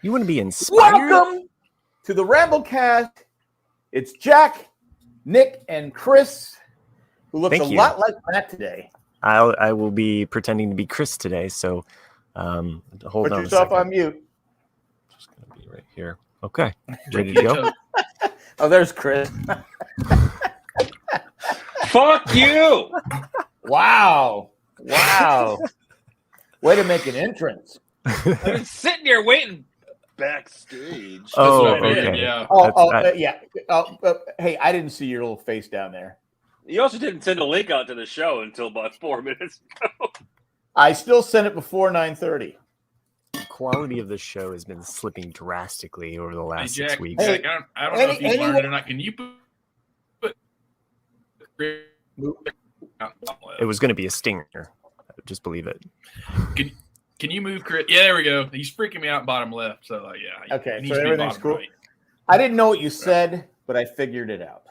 You want to be inspired? Welcome to the Ramblecast. It's Jack, Nick, and Chris, who looks lot like Matt today. I will be pretending to be Chris today, so hold Put on yourself a second. on mute. Just going to be right here. Okay, ready to go? Oh, there's Chris. Fuck you! Wow. Way to make an entrance. I've been sitting here waiting backstage. Oh, That's what I did, okay. yeah. Hey, I didn't see your little face down there. You also didn't send a link out to the show until about 4 minutes ago. I still sent it before 9:30. The quality of the show has been slipping drastically over the last 6 weeks. Jack, I don't know if you learned it or not. Can you put It was going to be a stinger. Just believe it. Can you move Chris? Yeah, there we go. He's freaking me out bottom left. So yeah. Okay, so everything's cool. Right. I didn't know what you said, but I figured it out.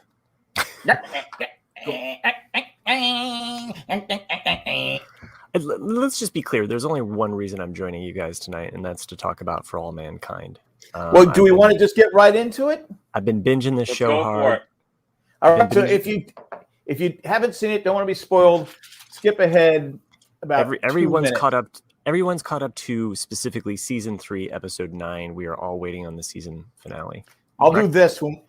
Let's just be clear. There's only one reason I'm joining you guys tonight, and that's to talk about For All Mankind. Well, do we want to just get right into it? I've been binging this show hard. All right. So if you haven't seen it, don't want to be spoiled. Skip ahead about everyone's caught up. Everyone's caught up to specifically season 3, episode 9. We are all waiting on the season finale. I'll do this when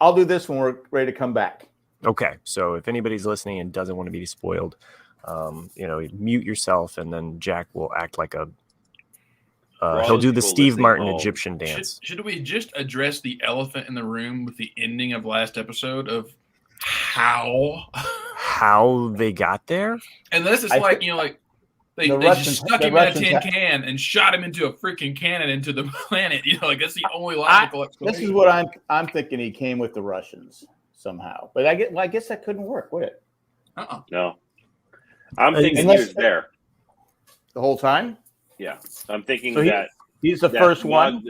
we're ready to come back. Okay. So if anybody's listening and doesn't want to be spoiled, mute yourself, and then Jack will act like a. He'll do the Steve Martin Egyptian dance. Should we just address the elephant in the room with the ending of last episode of how they got there? And this is they just stuck him in a tin can and shot him into a freaking cannon into the planet. That's the only logical explanation. This is what I'm thinking. He came with the Russians somehow, but I guess that couldn't work, would it? No, I'm thinking he was there the whole time. Yeah, I'm thinking so that he's the first one.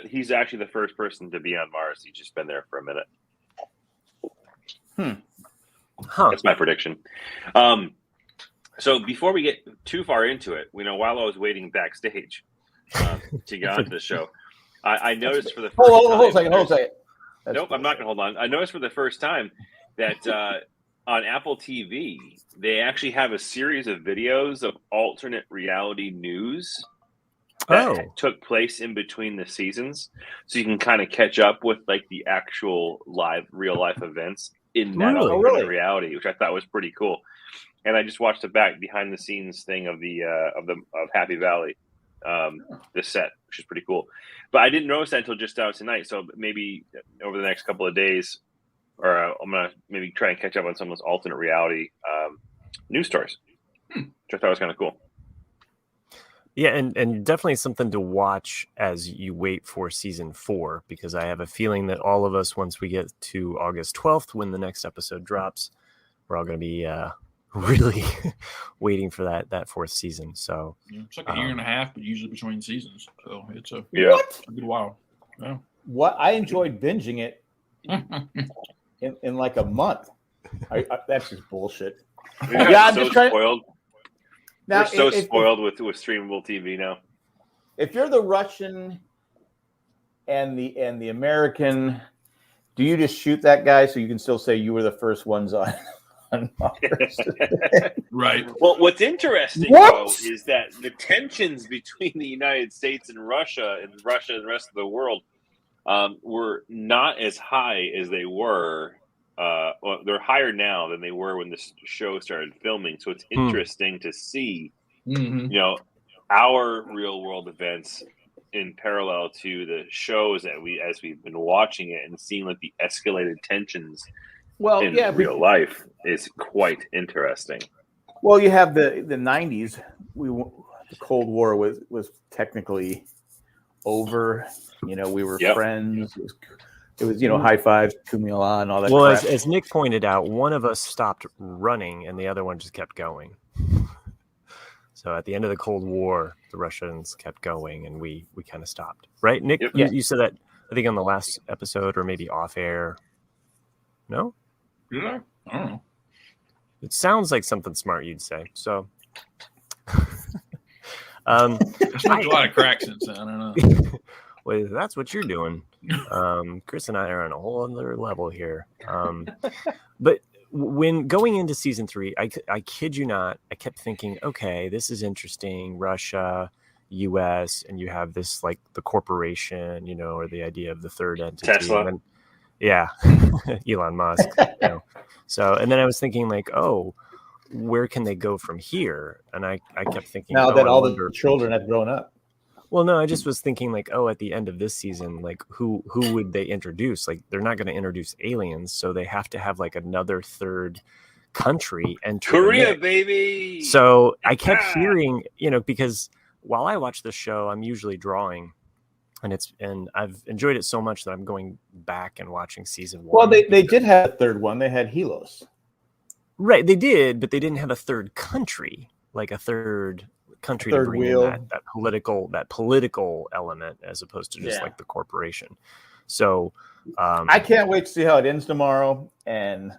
He's actually the first person to be on Mars. He's just been there for a minute. That's my prediction. So before we get too far into it, while I was waiting backstage to get onto the show, I noticed for the first time. Hold a second. Nope, I'm not going to hold on. I noticed for the first time that on Apple TV, they actually have a series of videos of alternate reality news that took place in between the seasons. So you can kind of catch up with the actual real life events in that alternate reality, which I thought was pretty cool. And I just watched the behind the scenes thing of Happy Valley, the set, which is pretty cool. But I didn't notice that until just out tonight. So maybe over the next couple of days, or I'm gonna maybe try and catch up on some of those alternate reality news stories, which I thought was kind of cool. Yeah, and definitely something to watch as you wait for season 4, because I have a feeling that all of us, once we get to August 12th, when the next episode drops, we're all going to be really waiting for that 4th season. So it's like a year and a half, but usually between seasons. So it's a good while. Yeah. What I enjoyed binging it in like a month. That's just bullshit. I'm just spoiled. Now, we're spoiled with streamable TV now. If you're the Russian and the American, do you just shoot that guy so you can still say you were the first ones on Mars? Right. Well, what's interesting though is that the tensions between the United States and Russia and the rest of the world were not as high as they were. They're higher now than they were when this show started filming. So it's interesting to see, our real world events in parallel to the shows that as we've been watching it and seeing the escalated tensions. In real life is quite interesting. Well, you have the 90s. The Cold War was technically over. We were friends. It was high fives, Kumila, and all that. Well, crap. As Nick pointed out, one of us stopped running, and the other one just kept going. So at the end of the Cold War, the Russians kept going, and we kind of stopped. Right, Nick? Yep. You said that, I think, on the last episode, or maybe off air. No? Yeah, I don't know. It sounds like something smart you'd say. So, I smoked a lot of crack since then. I don't know. well, that's what you're doing. Chris and I are on a whole other level here. But when going into season 3, I kid you not, I kept thinking, okay, this is interesting. Russia, US, and you have this like the corporation, you know, or the idea of the third entity. Tesla. And then, Elon Musk. You know. So, and then I was thinking like, oh, where can they go from here? And I kept thinking, now that all the children have grown up. Well, no, I just was thinking like, oh, at the end of this season, like who would they introduce? Like they're not going to introduce aliens, so they have to have like another third country enter. Korea, baby. So I kept hearing, you know, because while I watch the show, I'm usually drawing, and I've enjoyed it so much that I'm going back and watching season 1. Well, they did have a third one. They had Helos. Right, they did, but they didn't have a third country, like a third country to bring in that political element as opposed to just like the corporation. So I can't wait to see how it ends tomorrow and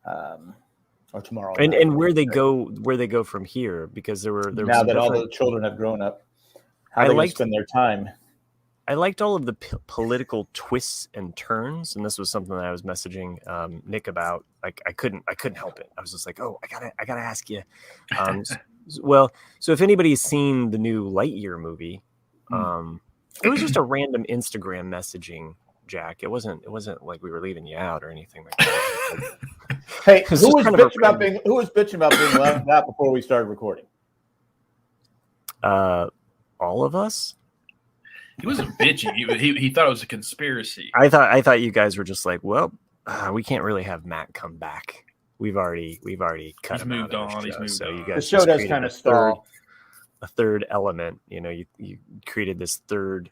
or tomorrow and where they go from here, because there now that all the children have grown up, how they spend their time. I liked all of the political twists and turns, and this was something that I was messaging Nick about. Like I couldn't help it. I was just like, oh, I gotta ask you. Well, so if anybody's seen the new Lightyear movie, it was just a random Instagram messaging, Jack. It wasn't like we were leaving you out or anything like that. Hey, who was bitching about being left out before we started recording? All of us. He wasn't bitching. He thought it was a conspiracy. I thought you guys were just like, well, we can't really have Matt come back. We've already cut him out of the show. So you guys, the show does kind of stall. A third element, you know, you created this third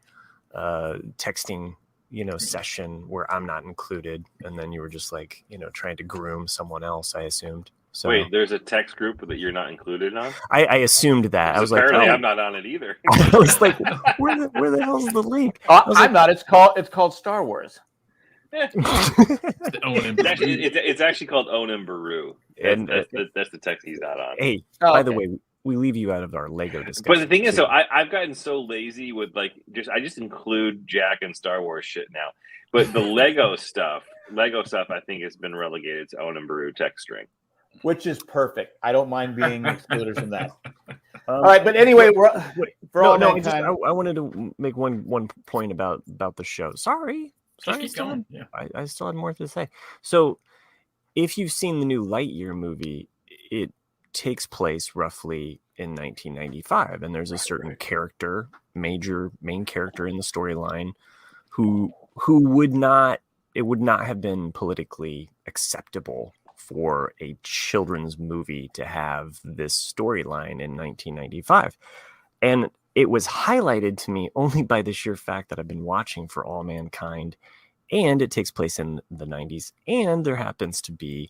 texting, you know, session where I'm not included, and then you were just like, you know, trying to groom someone else, I assumed. So wait, there's a text group that you're not included on? I assumed that. I was apparently like, I'm not on it either. I was like, where the hell's the link? I'm not. It's called Star Wars. It's actually called Onan Baru. That's the text he's not on. Hey, by the way, we leave you out of our Lego discussion. But the thing is, so I've gotten so lazy with like I just include Jack and Star Wars shit now. But the Lego stuff, I think has been relegated to Onan Baru text string, which is perfect. I don't mind being excluded from that. All right, but anyway, I wanted to make one point about the show. Sorry, I still had more to say. So, if you've seen the new Lightyear movie, it takes place roughly in 1995, and there's a certain character, main character in the storyline, who would not have been politically acceptable for a children's movie to have this storyline in 1995. And it was highlighted to me only by the sheer fact that I've been watching For All Mankind, and it takes place in the 90s, and there happens to be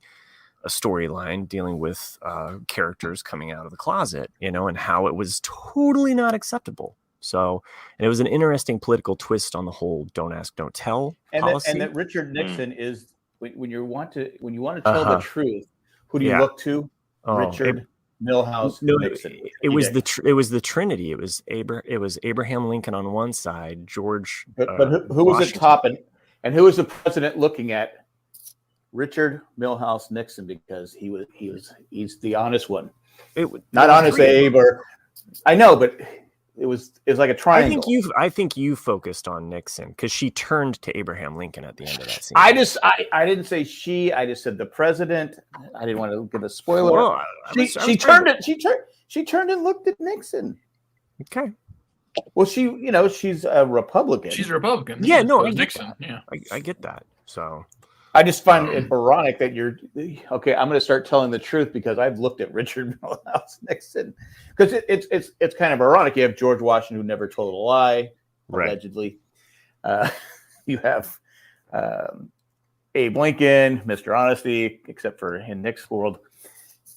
a storyline dealing with characters coming out of the closet, you know, and how it was totally not acceptable. So, and it was an interesting political twist on the whole "don't ask, don't tell" policy. And that Richard Nixon is when you want to tell the truth, who do you look to? Richard Milhouse Nixon. It was the Trinity. It was Abraham Lincoln on one side, George. But who was at top and who was the president looking at? Richard Milhouse Nixon, because he's the honest one. Not honest Abe, or I know, but it was like a triangle. I think you focused on Nixon because she turned to Abraham Lincoln at the end of that scene. I didn't say she. I just said the president. I didn't want to give a spoiler. Well, she turned and looked at Nixon. Okay. Well, she's a Republican. She's a Republican. Yeah, no, Nixon. Yeah, I get that. So I just find it ironic that you're okay. I'm going to start telling the truth because I've looked at Richard Milhouse Nixon, because it's kind of ironic. You have George Washington, who never told a lie, allegedly. You have Abe Lincoln, Mr. Honesty, except for in Nick's world,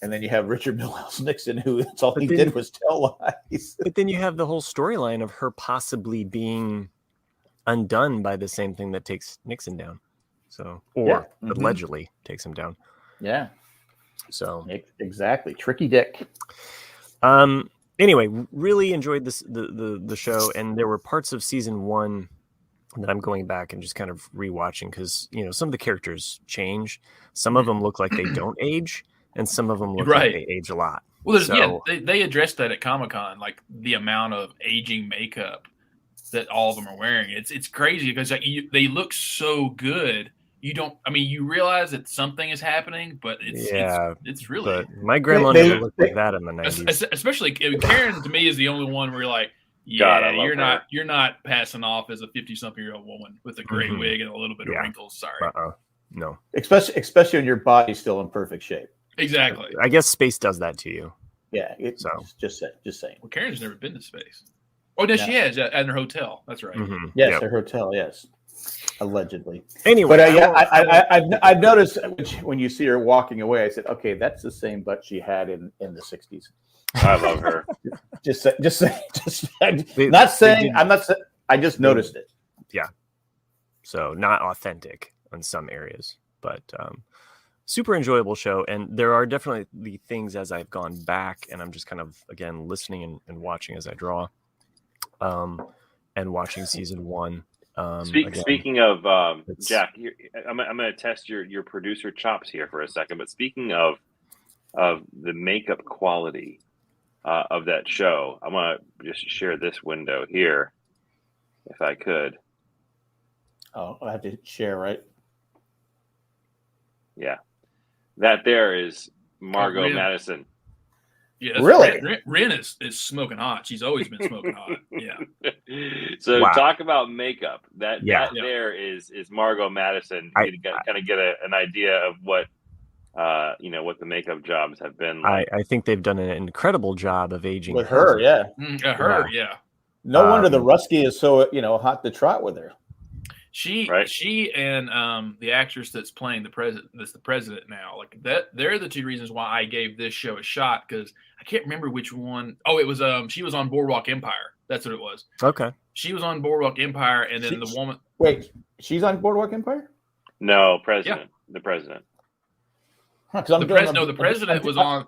and then you have Richard Milhouse Nixon, who that's all he did was tell lies. But then you have the whole storyline of her possibly being undone by the same thing that takes Nixon down. So, or allegedly takes him down. Yeah. So exactly. Tricky Dick. Anyway, really enjoyed the show, and there were parts of season 1 that I'm going back and just kind of rewatching because some of the characters change. Some of them look like they don't age, and some of them look like they age a lot. Well, they addressed that at Comic-Con, like the amount of aging makeup that all of them are wearing. It's crazy because they look so good. You realize that something is happening, but it's really. But my grandma looked like that in the 90s. Especially Karen, to me, is the only one where you're like, you're not passing off as a 50-something-year-old woman with a gray wig and a little bit of wrinkles. Sorry. No. Especially when your body's still in perfect shape. Exactly. I guess space does that to you. Yeah. Just saying. Well, Karen's never been to space. Oh, no, she has at her hotel. That's right. Mm-hmm. Yes, her hotel. Yes, allegedly. Anyway, but I've noticed when you see her walking away, I said, okay, that's the same butt she had in the 60s. I love her. Not saying. I just noticed it. Yeah. So not authentic in some areas, but super enjoyable show. And there are definitely the things as I've gone back, and I'm just kind of again listening and watching as I draw. And watching season 1. Speaking of Jack, I'm going to test your producer chops here for a second. But speaking of the makeup quality of that show, I want to just share this window here, if I could. Oh, I have to share, right? Yeah, that there is Margot Madison. Yeah, really? Ren is smoking hot. She's always been smoking hot. Yeah. So talk about makeup. That there is Margot Madison. You kind of get an idea of what what the makeup jobs have been like. I think they've done an incredible job of aging with her. Yeah. No wonder the Rusky is so hot to trot with her. She and the actress that's playing the president now, like that, they're the two reasons why I gave this show a shot, because I can't remember which one. Oh, it was she was on Boardwalk Empire. That's what it was. Okay. She was on Boardwalk Empire, and then the woman. Wait, she's on Boardwalk Empire? No, president. Yeah. The president. Huh, the president was on.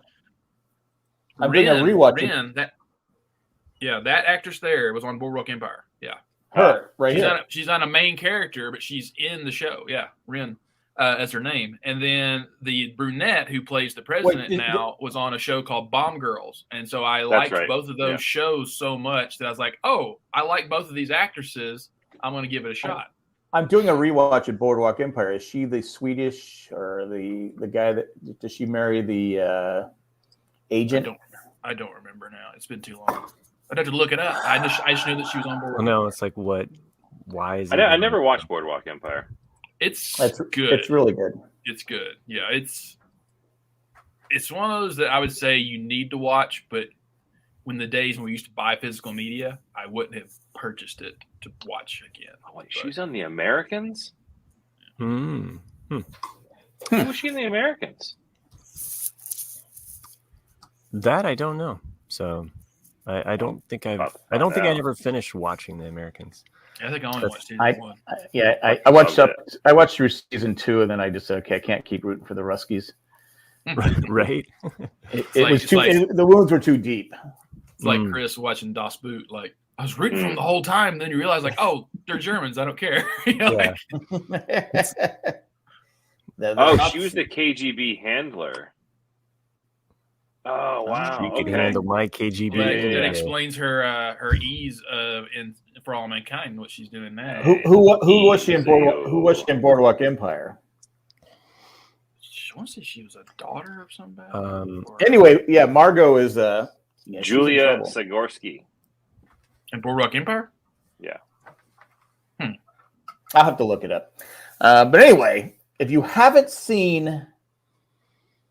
I'm doing a rewatch. That actress there was on Boardwalk Empire. Yeah. Her, right here. She's not a main character, but she's in the show. Yeah, Ren, as her name. And then the brunette who plays the president was on a show called Bomb Girls. And so I liked both of those shows so much that I was like, oh, I like both of these actresses. I'm going to give it a shot. I'm doing a rewatch at Boardwalk Empire. Is she the Swedish or the guy that does she marry the agent? I don't remember now. It's been too long. I'd have to look it up. I just knew that she was on Boardwalk. No, it's like what? Why is it? I never watched Boardwalk Empire. It's good. It's really good. It's good. Yeah, it's one of those that I would say you need to watch, but when the days when we used to buy physical media, I wouldn't have purchased it to watch again. Oh, wait, she's on The Americans? Hmm. Who was she in The Americans? That I don't know. So I don't think I ever finished watching The Americans. I think I only watched season 1. I watched through season 2, and then I just said, okay, I can't keep rooting for the Ruskies. Right. The wounds were too deep. It's like Chris watching Das Boot. Like, I was rooting for them the whole time, and then you realize, like, oh, they're Germans. I don't care. She was the KGB handler. Oh wow! You can handle my KGB. That explains her ease in For All Mankind, what she's doing now. Who was she in Boardwalk? Who was she in Boardwalk Empire? I want to say she was a daughter of somebody. Anyway, Margot is Julia Sigorsky. In Boardwalk Empire? Yeah. I'll have to look it up. But anyway, if you haven't seen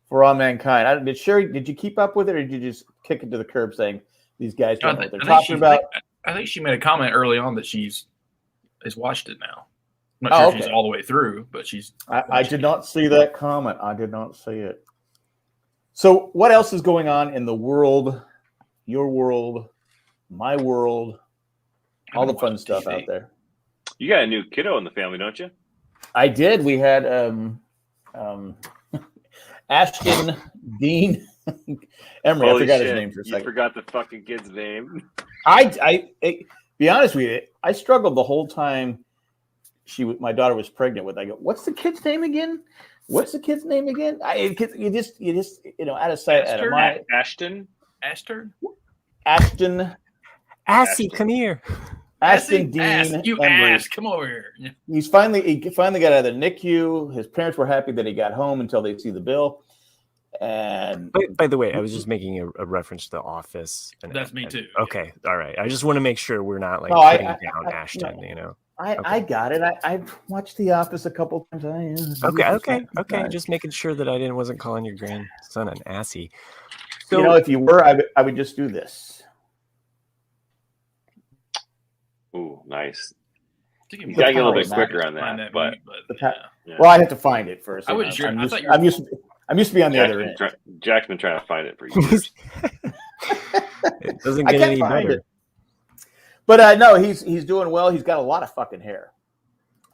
For All Mankind, did you keep up with it, or did you just kick it to the curb saying these guys don't know what they're talking about? I think she made a comment early on that has watched it now. I'm not sure if she's all the way through, but she's. I did not see that comment. I did not see it. So, what else is going on in the world, your world, my world, all the fun stuff out there? You got a new kiddo in the family, don't you? I did. We had Ashton Dean Emery, I forgot his name for a second. You forgot the fucking kid's name. I be honest with you, I struggled the whole time my daughter was pregnant with. I go, what's the kid's name again? What's the kid's name again? You just out of sight, out of mind. Ashton. Assy, come here. Ashton Dean. You ass, come over here. He finally got out of the NICU. His parents were happy that he got home until they see the bill. And by the way, I was just making a reference to The Office. That's me too. Okay, all right. I just want to make sure we're not putting down Ashton. No. I got it. I've watched The Office a couple times. Okay. Just making sure that I wasn't calling your grandson an assy. So, if you were, I would just do this. Ooh, nice. You gotta get a little bit quicker on that, well, I have to find it first. I wasn't sure. I'm used to be on the other end. Jack's been trying to find it for years. It doesn't get any better. But no, he's doing well. He's got a lot of fucking hair.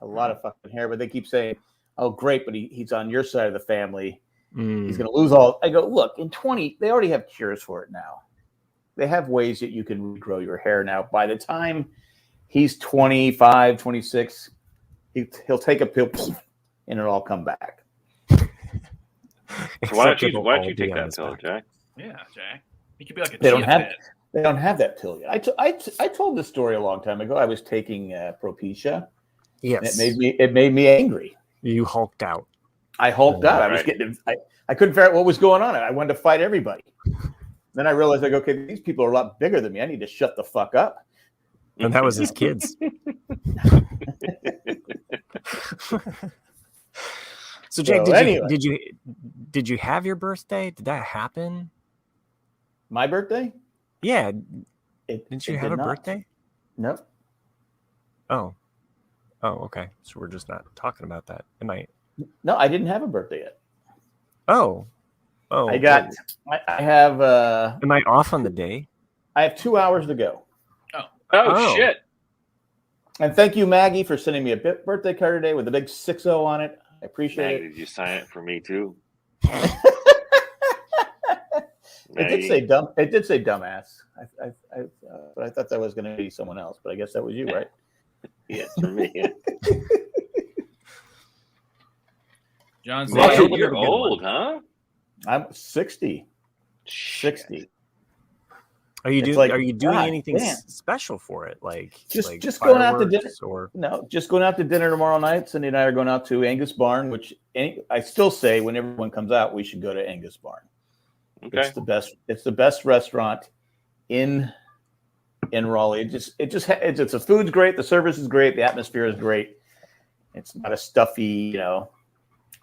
But they keep saying, "Oh, great," but he's on your side of the family. He's going to lose all. I go, look, in 20, they already have cures for it now. They have ways that you can regrow your hair now. By the time he's 25, 26, he'll take a pill and it'll all come back. Why don't you take that pill, Jack? Yeah, Jack. He could be like a They don't have that pill yet. I told this story a long time ago. I was taking Propecia. Yes. And it made me angry. You hulked out. I hulked out. I was I couldn't figure out what was going on. I wanted to fight everybody. Then I realized, okay, these people are a lot bigger than me. I need to shut the fuck up. And that was his kids. So, Jake, did you have your birthday? Did that happen? My birthday? Yeah. Didn't you have a birthday? No. Oh, okay. So we're just not talking about that. No, I didn't have a birthday yet. Oh. I have. Am I off on the day? I have 2 hours to go. Oh shit! And thank you, Maggie, for sending me a birthday card today with a big 6-0 on it. I appreciate it. Did you sign it for me too? It did say dumbass. But I thought that was going to be someone else. But I guess that was you, right? Yes, for me. Yeah. John's you're old, huh? I'm 60. 60. Are you doing anything special for it? Just going out to dinner. No, just going out to dinner tomorrow night. Cindy and I are going out to Angus Barn, which I still say when everyone comes out, we should go to Angus Barn. Okay. It's the best restaurant in Raleigh. The food's great, the service is great, the atmosphere is great. It's not a stuffy,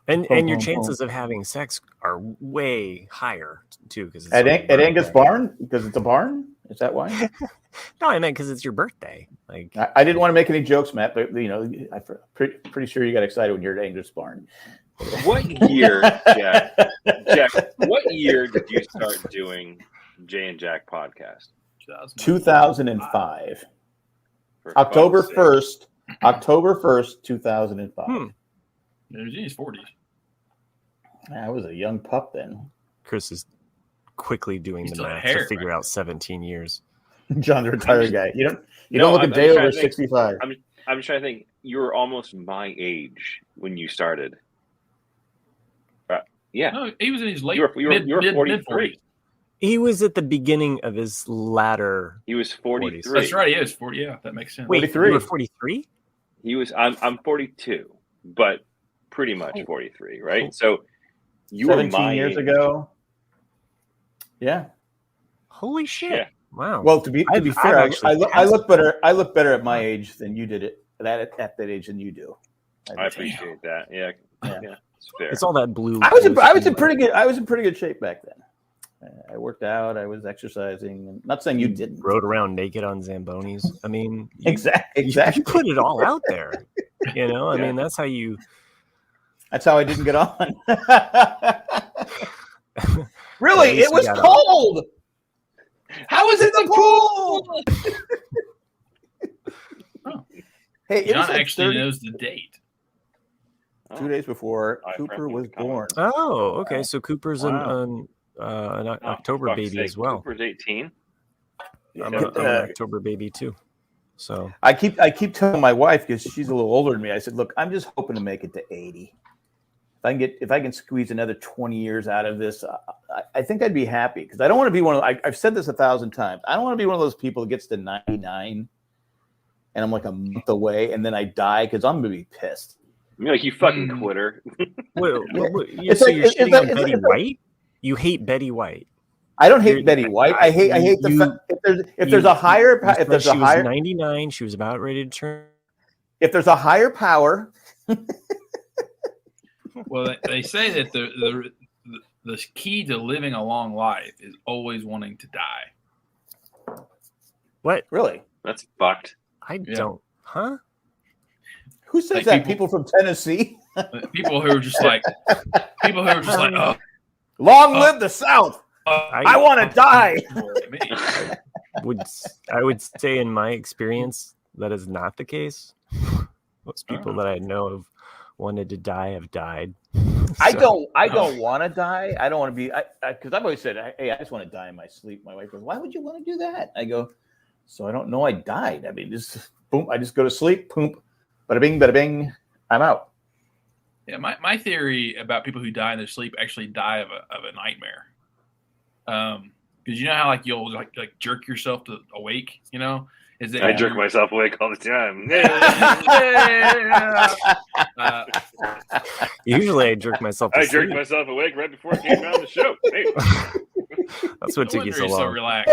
And your chances of having sex are way higher too, because it's at Angus Barn, because it's a barn. Is that why? No, I meant because it's your birthday. I didn't want to make any jokes, Matt, but I'm pretty sure you got excited when you're at Angus Barn. What year, Jack? What year did you start doing Jay and Jack podcast? 2005. October 1st, 2005. He was in his 40s. I was a young pup then. Chris is quickly doing the math to figure out 17 years. John, the retired guy. You don't look a day over 65. I'm trying to think. You were almost my age when you started. Yeah. No, he was in his late. You were 43. He was at the beginning of his latter. He was 43. 40s. That's right. He was 40. Yeah, that makes sense. Wait, 43. You were 43? He was. I'm 42, but pretty much 43, right? Cool. So you 17 were my years age. ago. Yeah. Holy shit! Yeah. Wow. Well, to be fair, I look better. I look better at my age than you did at that age than you do. I appreciate that. Yeah. It's fair. It's all that blue. I was in pretty good shape back then. I worked out. I was exercising. I'm not saying you didn't. Rode around naked on Zambonis. I mean, exactly. You put it all out there. I mean, that's how you. That's how I didn't get on. Really, it was cold. How was it the pool? Oh. Hey, John actually knows the date. 2 days before Cooper was born. Oh, okay. So Cooper's a an October baby as well. Cooper's 18. I'm an October baby too. So I keep telling my wife, because she's a little older than me, I said, look, I'm just hoping to make it to 80. If I can squeeze another 20 years out of this, I think I'd be happy, because I don't want to be one of I've said this 1,000 times. I don't want to be one of those people that gets to 99 and I'm like a month away and then I die, because I'm going to be pissed. You're like, you fucking quitter. So you're shitting on Betty White? You hate Betty White? I don't hate Betty White. I hate if there's a higher 99, she was about ready to turn. If there's a higher power. Well, they say that the key to living a long life is always wanting to die. What? Really? That's fucked. I don't. Huh? Who says that? People from Tennessee? People who are just like, oh, long live the South. I want to die. I would say, in my experience, that is not the case. Most people that I know have wanted to die have died. So. I don't want to die. I don't want to be, because I've always said, hey, I just want to die in my sleep. My wife goes, why would you want to do that? I go, so I don't know I died. I mean, just boom, I just go to sleep, boom, bada bing, I'm out. Yeah, my theory about people who die in their sleep actually die of a nightmare. Because you know how like you'll like jerk yourself to awake, you know? Is that I jerk myself awake all the time. Usually I jerk myself to sleep. Jerked myself awake right before I came on the show. Hey. That's what took you so long. So relaxed.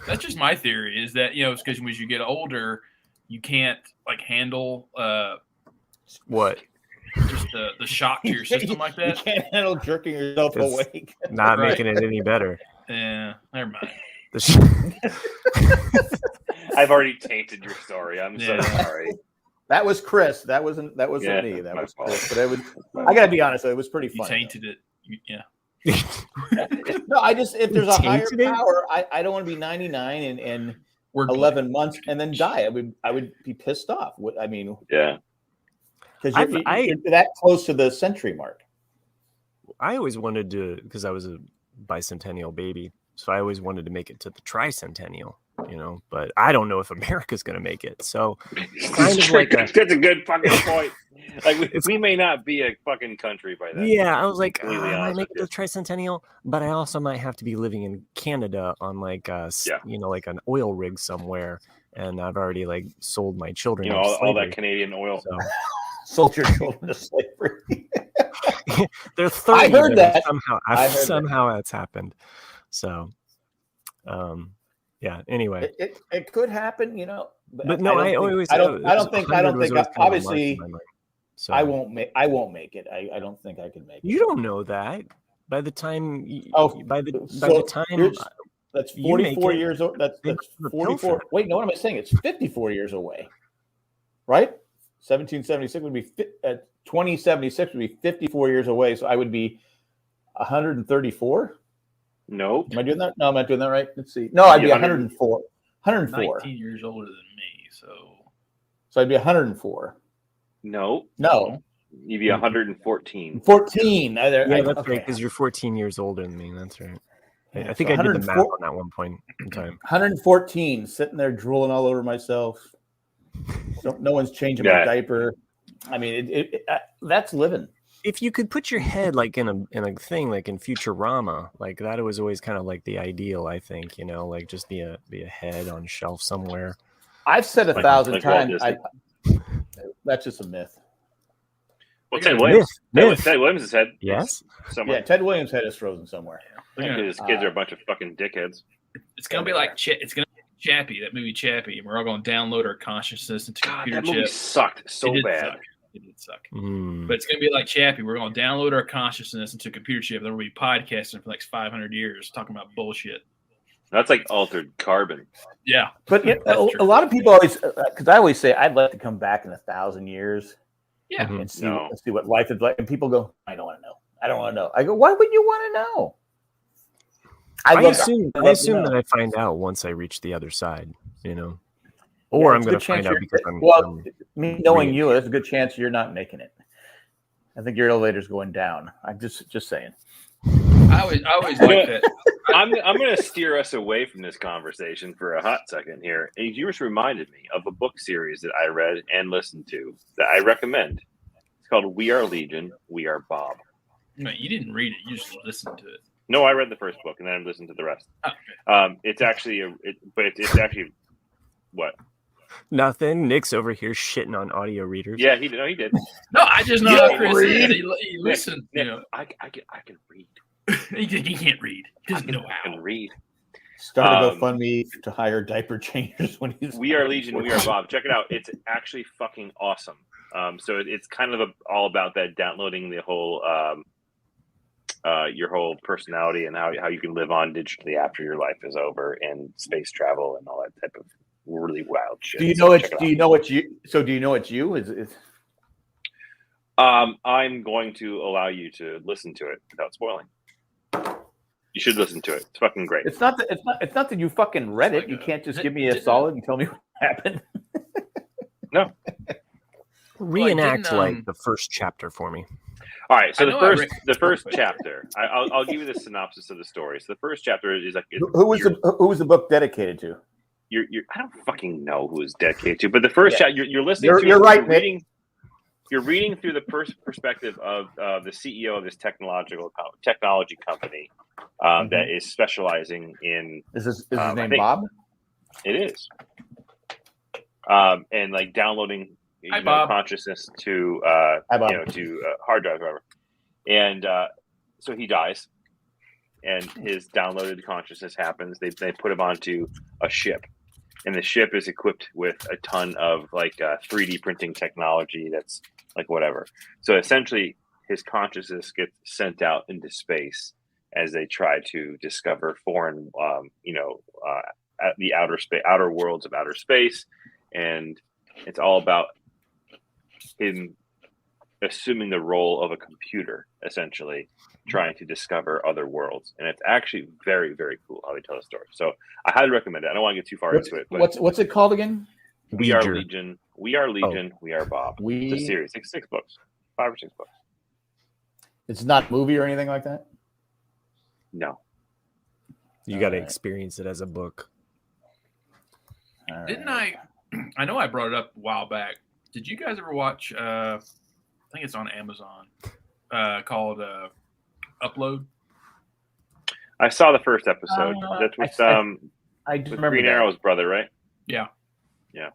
That's just my theory, is that, you know, it's because as you get older, you can't like handle what? Just the shock to your system like that. You can't handle jerking yourself awake. Not making it any better. Yeah, never mind. I've already tainted your story. I'm so sorry. That was Chris. That wasn't me. That was Chris. But I gotta be honest, it was pretty funny. You tainted it. Yeah. No, if there's a higher power, I don't want to be 99 and 11 months and then die. I would be pissed off. I mean, yeah. Because you're that close to the century mark. I always wanted to, because I was a bicentennial baby, so I always wanted to make it to the tricentennial, you know. But I don't know if America's going to make it. So that's a good fucking point. Like we may not be a fucking country by then. Yeah, I was like, I make it to the tricentennial, but I also might have to be living in Canada on like like an oil rig somewhere, and I've already like sold my children. You know, all that Canadian oil. So. Sold your children to slavery. They're 30. I heard that. Somehow that's happened. So, anyway. It could happen, you know. But no, I don't think obviously, so. I won't make it. I don't think I can make it. You don't know that. By the time by the time that's 44 years old. That's 44. Wait, no, what am I saying? It's 54 years away. Right? 1776 would be 2076 would be 54 years away. So I would be 134. No, am I doing that? No, I'm not doing that right. Let's see. No, I'd be 104. 104. 19 years older than me, so I'd be 104. No, you'd be 114. 14. Yeah, that's right, because you're 14 years older than me. That's right. I think I did the math on that one point in time. 114, sitting there drooling all over myself. No one's changing my diaper. I mean, that's living. If you could put your head like in a thing like in Futurama, like that was always kind of like the ideal. I think, you know, like just be a head on a shelf somewhere. I've said 1,000 times. That's just a myth. Well, Ted Williams' head. Yes. Somewhere. Yeah, Ted Williams' head is frozen somewhere. His kids are a bunch of fucking dickheads. It's gonna be like Chappie, that movie Chappie, and we're all going to download our consciousness into computer chips. That movie sucked so bad. It did suck. But it's going to be like Chappie. We're going to download our consciousness into a computer chip, and then we'll be podcasting for the next 500 years talking about bullshit. That's like altered carbon. Yeah. But a lot of people always, because I always say, I'd like to come back in 1,000 years. Yeah. And see what life is like. And people go, I don't want to know. I don't want to know. I go, why would you want to know? I assume that I find out once I reach the other side, you know, or I'm going to find out because me knowing you, there's a good chance you're not making it. I think your elevator's going down. I'm just saying. I always like that. I'm going to steer us away from this conversation for a hot second here. And you just reminded me of a book series that I read and listened to that I recommend. It's called We Are Legion, We Are Bob. No, you didn't read it. You just listened to it. No, I read the first book and then I listened to the rest. Oh, okay. It's actually it's actually what? Nothing. Nick's over here shitting on audio readers. Yeah, he did. No, I just know how Chris said. He listened. Nick, you know. I can read. He can't read. He doesn't know how. I can read. Start a GoFundMe to hire diaper changers when he's. We Are Legion, We Are Bob. Check it out. It's actually fucking awesome. So it's kind of all about that, downloading the whole your whole personality and how you can live on digitally after your life is over, and space travel and all that type of really wild shit. Do you know it's you? So do you know it's you? Is I'm going to allow you to listen to it without spoiling. You should listen to it. It's fucking great. It's not that you fucking read it. You can't just give me a solid and tell me what happened. No. Reenact like the first chapter for me. All right. So the first chapter. I'll give you the synopsis of the story. So the first chapter is like who was the book dedicated to? I don't fucking know who is dedicated to, but the first chapter you're listening to. You're right, reading. You're reading through the perspective of the CEO of this technology company that is specializing in. Is his name Bob? It is. And like downloading consciousness to to hard drive, whatever. And so he dies, and his downloaded consciousness happens. They put him onto a ship. And the ship is equipped with a ton of like 3D printing technology that's like whatever. So essentially, his consciousness gets sent out into space as they try to discover foreign, at the outer worlds of outer space, and it's all about him assuming the role of a computer, essentially trying to discover other worlds. And it's actually very, very cool how they tell the story. So I highly recommend it. I don't want to get too far into it. But what's it called again? We Are Legion. We Are Legion. We Are Bob. It's a series. It's 6 books. 5 or 6 books. It's not a movie or anything like that? No. You got to experience it as a book. Didn't I know I brought it up a while back. Did you guys ever watch, I think it's on Amazon, called Upload? I saw the first episode. That's with I do with remember Green that. Arrow's brother, right? Yeah. Yeah.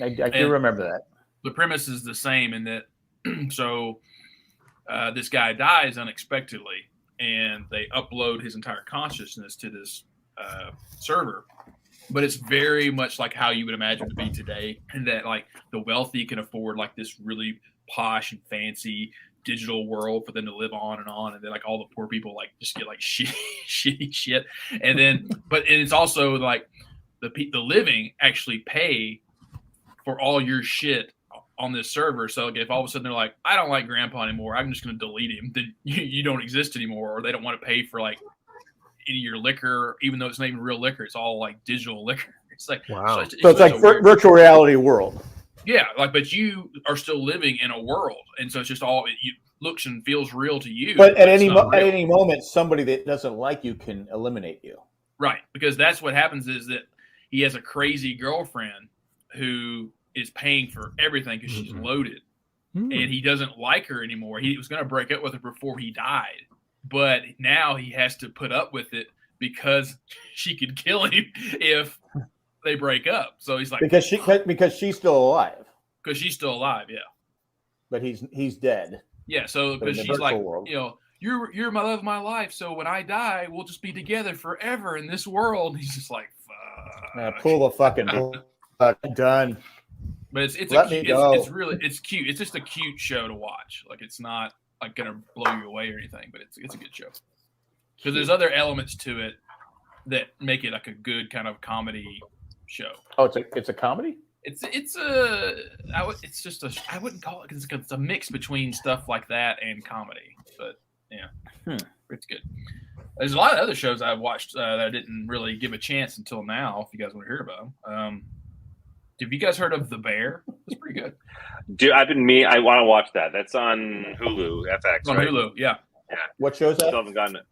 I do remember that. The premise is the same in that, so this guy dies unexpectedly, and they upload his entire consciousness to this server. But it's very much like how you would imagine to be today, and that like the wealthy can afford like this really posh and fancy digital world for them to live on, and then like all the poor people like just get like shitty shit, and then but it's also like the living actually pay for all your shit on this server. So like, if all of a sudden they're like, I don't like Grandpa anymore, I'm just going to delete him, then you don't exist anymore, or they don't want to pay for like any of your liquor, even though it's not even real liquor, it's all like digital liquor. It's like wow. So it's like virtual reality world. Yeah, like, but you are still living in a world, and so it's just all it looks and feels real to you. But at any moment, somebody that doesn't like you can eliminate you. Right, because that's what happens is that he has a crazy girlfriend who is paying for everything because she's loaded, and he doesn't like her anymore. He was going to break up with her before he died, but now he has to put up with it because she could kill him if they break up. So he's like, because she's still alive. Because she's still alive, yeah. But he's dead. Yeah, so because she's like, world. You're my love of my life. So when I die, we'll just be together forever in this world. He's just like, fuck. Pull the fucking done. But it's cute. It's just a cute show to watch. Like it's not like gonna blow you away or anything, but it's a good show. Because there's other elements to it that make it like a good kind of comedy show. Oh, it's a comedy? I wouldn't call it, because it's a mix between stuff like that and comedy. But yeah, It's good. There's a lot of other shows I've watched that I didn't really give a chance until now. If you guys want to hear about them, Have you guys heard of The Bear? It's pretty good. Dude, I want to watch that. That's on Hulu, FX, it's on right? Hulu, yeah. What show's that? I still haven't gotten it.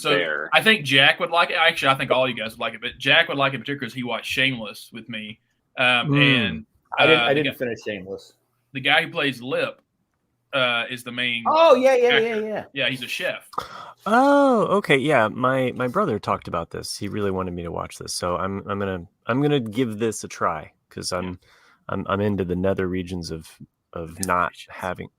Bear. I think Jack would like it. Actually, I think all you guys would like it, but Jack would like it particularly because he watched Shameless with me. And I didn't finish Shameless. The guy who plays Lip is the main. Oh yeah. Yeah, he's a chef. Oh, okay, yeah. My brother talked about this. He really wanted me to watch this, so I'm gonna give this a try because I'm into the nether regions of not having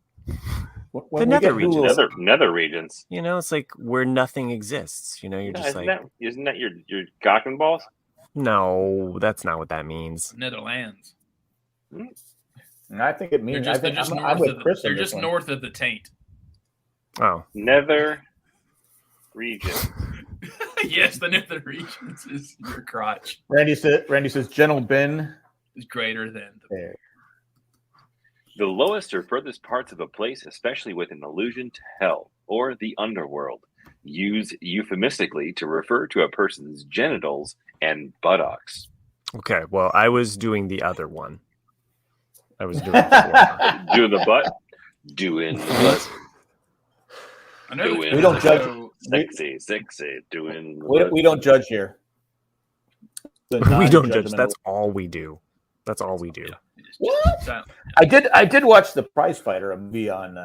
the nether regions. Nether regions. You know, it's like where nothing exists. You know, you're just isn't that your cock and balls? No, that's not what that means. Netherlands. I think it means they're just north of the taint. Oh, nether region. Yes, the nether regions is your crotch. Randy says Gentle Ben is greater than the bear. The lowest or furthest parts of a place, especially with an allusion to hell or the underworld, used euphemistically to refer to a person's genitals and buttocks. Okay, well, I was doing the other one. I was doing doing the butt, doing the butt. I know we don't judge. Sexy, doing. We don't judge here. We don't judge. That's all we do. That's all we do. What? I did watch The Prize Fighter, a movie on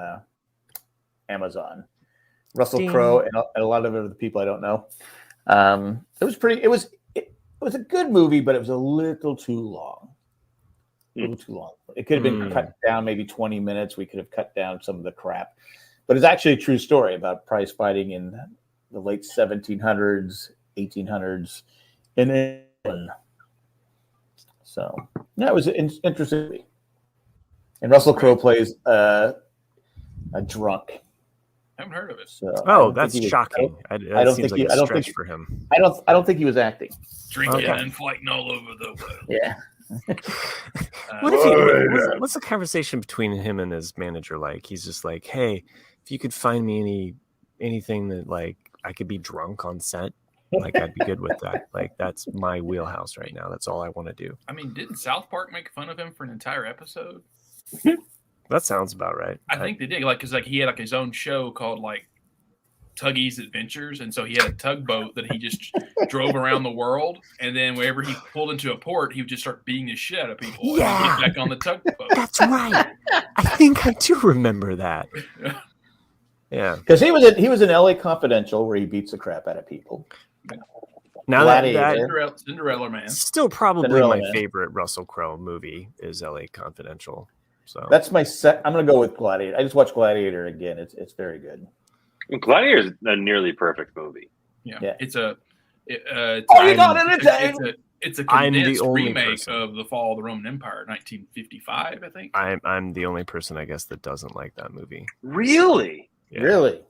Amazon. Russell Crowe and a lot of other people I don't know. It was pretty. It was a good movie, but it was a little too long. A little too long. It could have been cut down maybe 20 minutes. We could have cut down some of the crap. But it's actually a true story about prize fighting in the late 1700s, 1800s in England. So, yeah, it was interesting. And Russell Crowe plays a drunk. I haven't heard of it. So that's shocking. I don't think like a stretch for him. I don't think he was acting. Drinking and fighting all over the world. Yeah. What's the conversation between him and his manager like? He's just like, hey, if you could find me anything that like I could be drunk on set, like I'd be good with that. Like that's my wheelhouse right now. That's all I want to do. I mean, didn't South Park make fun of him for an entire episode? That sounds about right. I think they did, because he had his own show called like Tuggy's Adventures, and so he had a tugboat that he just drove around the world, and then wherever he pulled into a port, he would just start beating his shit out of people. Yeah, and get back on the tugboat. That's right. I think I do remember that. Yeah, because he was in LA Confidential where he beats the crap out of people. Now that Cinderella Man, still probably my favorite Russell Crowe movie is LA Confidential. So that's my I'm gonna go with Gladiator. I just watched Gladiator again. It's very good. Gladiator is a nearly perfect movie. Yeah. It's a condensed remake of The Fall of the Roman Empire, 1955, I think. I'm the only person, I guess, that doesn't like that movie. Really? Yeah. Really?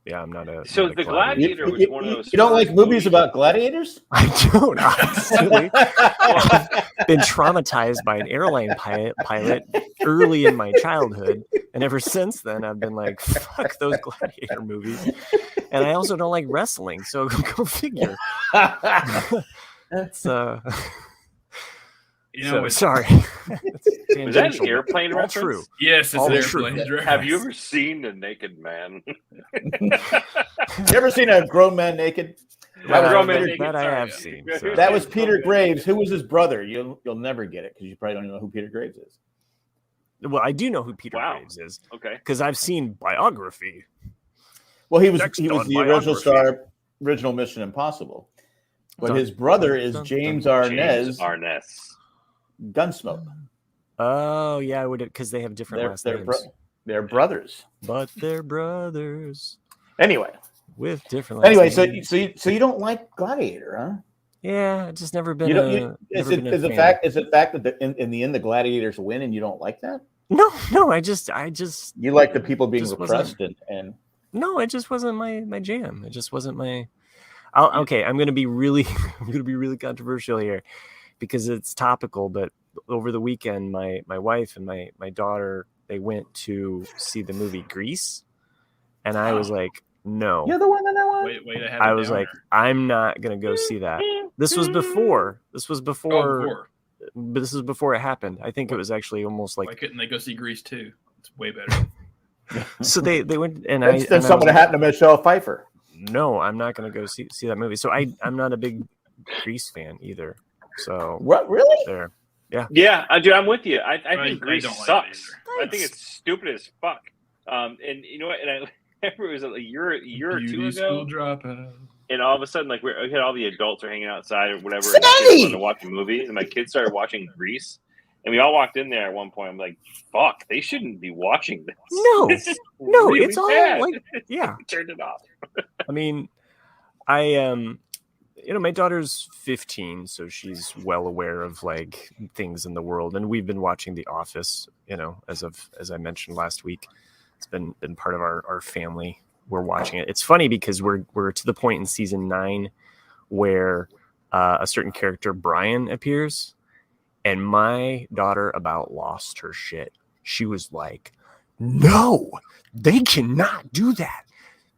Yeah, I'm not a. So not the a gladiator was one of those. You don't like movies about gladiators? I don't. Honestly, I've been traumatized by an airline pilot early in my childhood, and ever since then, I've been like, "Fuck those gladiator movies." And I also don't like wrestling, so go figure. It's sorry. Is that an airplane reference? True. Yes, it's an airplane reference. Have you ever seen a naked man? You ever seen a grown man naked? That I have seen. So. That was Peter Graves. Who was his brother? You'll never get it because you probably don't even know who Peter Graves is. Well, I do know who Peter Graves is. Okay. Because I've seen Biography. Well, he was the original star, original Mission Impossible. But his brother is James Arness. Gunsmoke. Oh yeah, because they have different last names. They're brothers, but they're brothers. Anyway, with different. Last names. So you don't like Gladiator, huh? Yeah, it's just never been. Is it fact that in the end the Gladiators win and you don't like that? No, I just. You like the people being repressed and. No, it just wasn't my jam. It just wasn't my. Okay, I'm gonna be really controversial here. Because it's topical, but over the weekend, my wife and my daughter, they went to see the movie Grease, and I was like, no. You're the one that I want. Wait, I was like, I'm not gonna go see that. This was before but this is before it happened. I think it was actually almost like. Why couldn't they go see Grease 2? It's way better. So they went and then something happened to Michelle Pfeiffer. No, I'm not going to go see that movie. So I'm not a big Grease fan either. So what really? There, yeah, dude, I'm with you. I think Grease sucks. Like I think it's stupid as fuck. And you know what? And I remember it was a year or two ago. School dropout. And all of a sudden, like we had all the adults are hanging outside or whatever, and my kids wanted to watch a movie, and my kids started watching Grease. And we all walked in there at one point. I'm like, "Fuck, they shouldn't be watching this." No, no, really it's all bad. like, yeah. Turned it off. I mean, my daughter's 15, so she's well aware of like things in the world, and we've been watching The Office. As I mentioned last week, it's been part of our family. We're watching it. It's funny because we're to the point in season 9 where a certain character, Brian, appears. And my daughter about lost her shit. She was like, no, they cannot do that.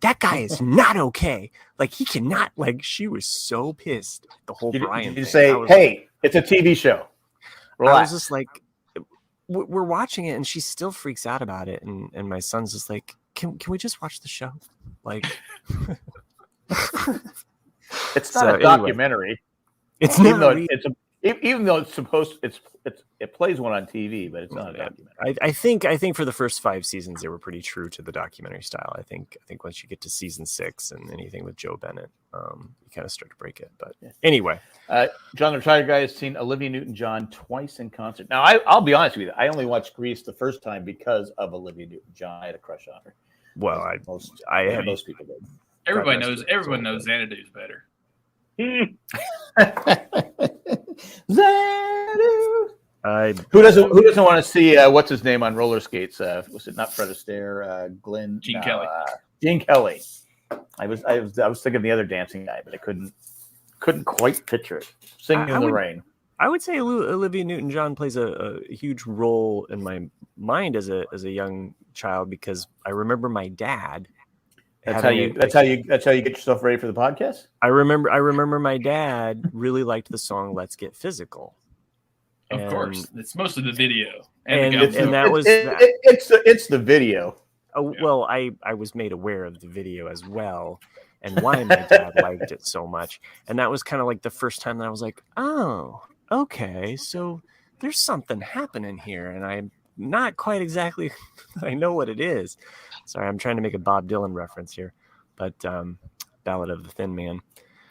That guy is not okay. Like, he cannot, like, she was so pissed. The whole Brian thing. You say, hey, it's a TV show. Relax. I was just like, we're watching it, and she still freaks out about it. And my son's just like, can we just watch the show? Like, it's not a documentary. Anyway, it's not. Even though it's supposed, it plays one on TV, but it's not a documentary. I think for the first 5 seasons they were pretty true to the documentary style. I think once you get to season 6 and anything with Joe Bennett, you kind of start to break it. But anyway, John the Tiger Guy has seen Olivia Newton-John twice in concert. Now I'll be honest with you, I only watched Grease the first time because of Olivia Newton-John. I had a crush on her. Well, most people did. Everyone knows Xanadu's better. Who doesn't want to see what's his name on roller skates? Was it not Fred Astaire? Gene Kelly. Gene Kelly. I was thinking the other dancing guy, but I couldn't quite picture it. Singing in the rain. I would say Olivia Newton-John plays a huge role in my mind as a young child because I remember my dad. That's how you get yourself ready for the podcast. I remember my dad really liked the song "Let's Get Physical." Of course, it's mostly the video, and that was it's the video. Oh, well, I was made aware of the video as well, and why my dad liked it so much, and that was kind of like the first time that I was like, oh, okay, so there's something happening here, and I'm not quite exactly. I know what it is. Sorry, I'm trying to make a Bob Dylan reference here, but Ballad of the Thin Man.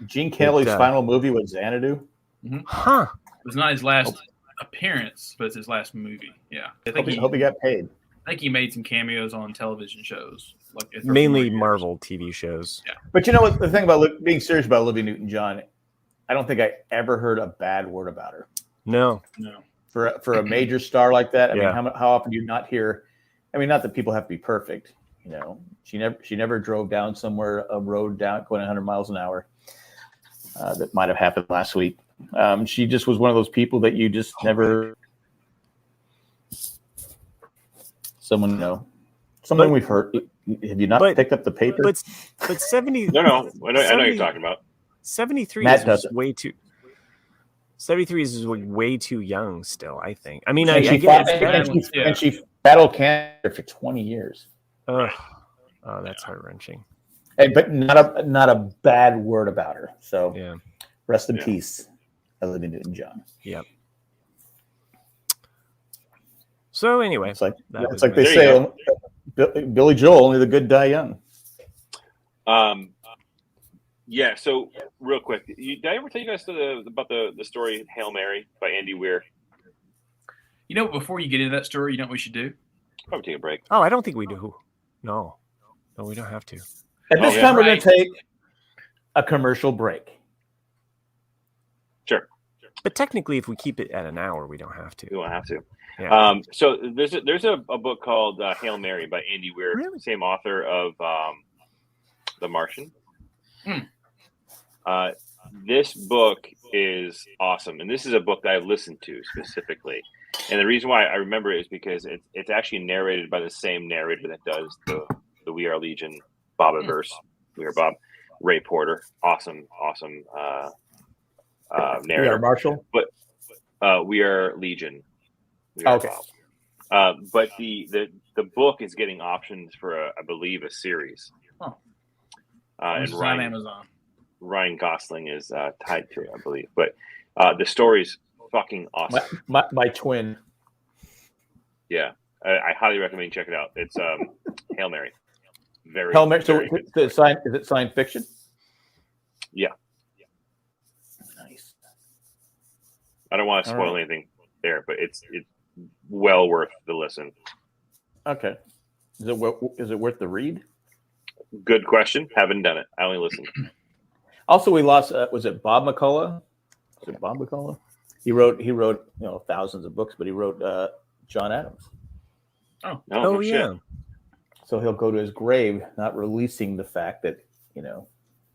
Gene Kelly's final movie was Xanadu. Mm-hmm. Huh? It was not his last appearance, but it's his last movie. Yeah, I hope he got paid. I think he made some cameos on television shows, like mainly Marvel TV shows. Yeah, but you know what? The thing about being serious about Olivia Newton-John, I don't think I ever heard a bad word about her. No. For a major star like that, I mean, how often do you not hear? I mean, not that people have to be perfect. You know, she never drove down somewhere a road down going 100 miles an hour. That might have happened last week. She just was one of those people that you just never. Someone we've heard. Have you not picked up the paper? But 70. No. I know what you're talking about. 73 is way too. 73 is way too young still. I think. I mean, and she battled cancer for 20 years. Oh, that's heart-wrenching. But not a bad word about her. So rest in peace, Olivia Newton-John. Yep. So anyway, it's like they say, Billy Joel, only the good die young. Yeah. So real quick, did I ever tell you guys about the story Hail Mary by Andy Weir? You know, before you get into that story, you know what we should do? Probably take a break. Oh, I don't think we do. No, we don't have to. At this time, we're going to take a commercial break. Sure. But technically, if we keep it at an hour, we don't have to. We don't have to. Yeah. So there's a book called Hail Mary by Andy Weir, really? Same author of The Martian. This book is awesome, and this is a book that I've listened to specifically. And the reason why I remember it is because it's actually narrated by the same narrator that does the We Are Legion Bobiverse. We Are Bob, Ray Porter, awesome narrator. We Are Marshall. We are Legion. Okay. But the book is getting options for I believe a series. Oh. And on Amazon. Ryan Gosling is tied to it, I believe. But the story's fucking awesome. My twin. Yeah, I highly recommend you check it out. It's Hail Mary. Hail Mary. So is it science fiction? Yeah. Nice. I don't want to spoil anything there, but it's well worth the listen. Okay. Is it worth the read? Good question. Haven't done it. I only listened. Also, we lost. Was it Bob McCullough? Was it Bob McCullough? He wrote thousands of books, but he wrote John Adams. Oh yeah. So he'll go to his grave, not releasing the fact that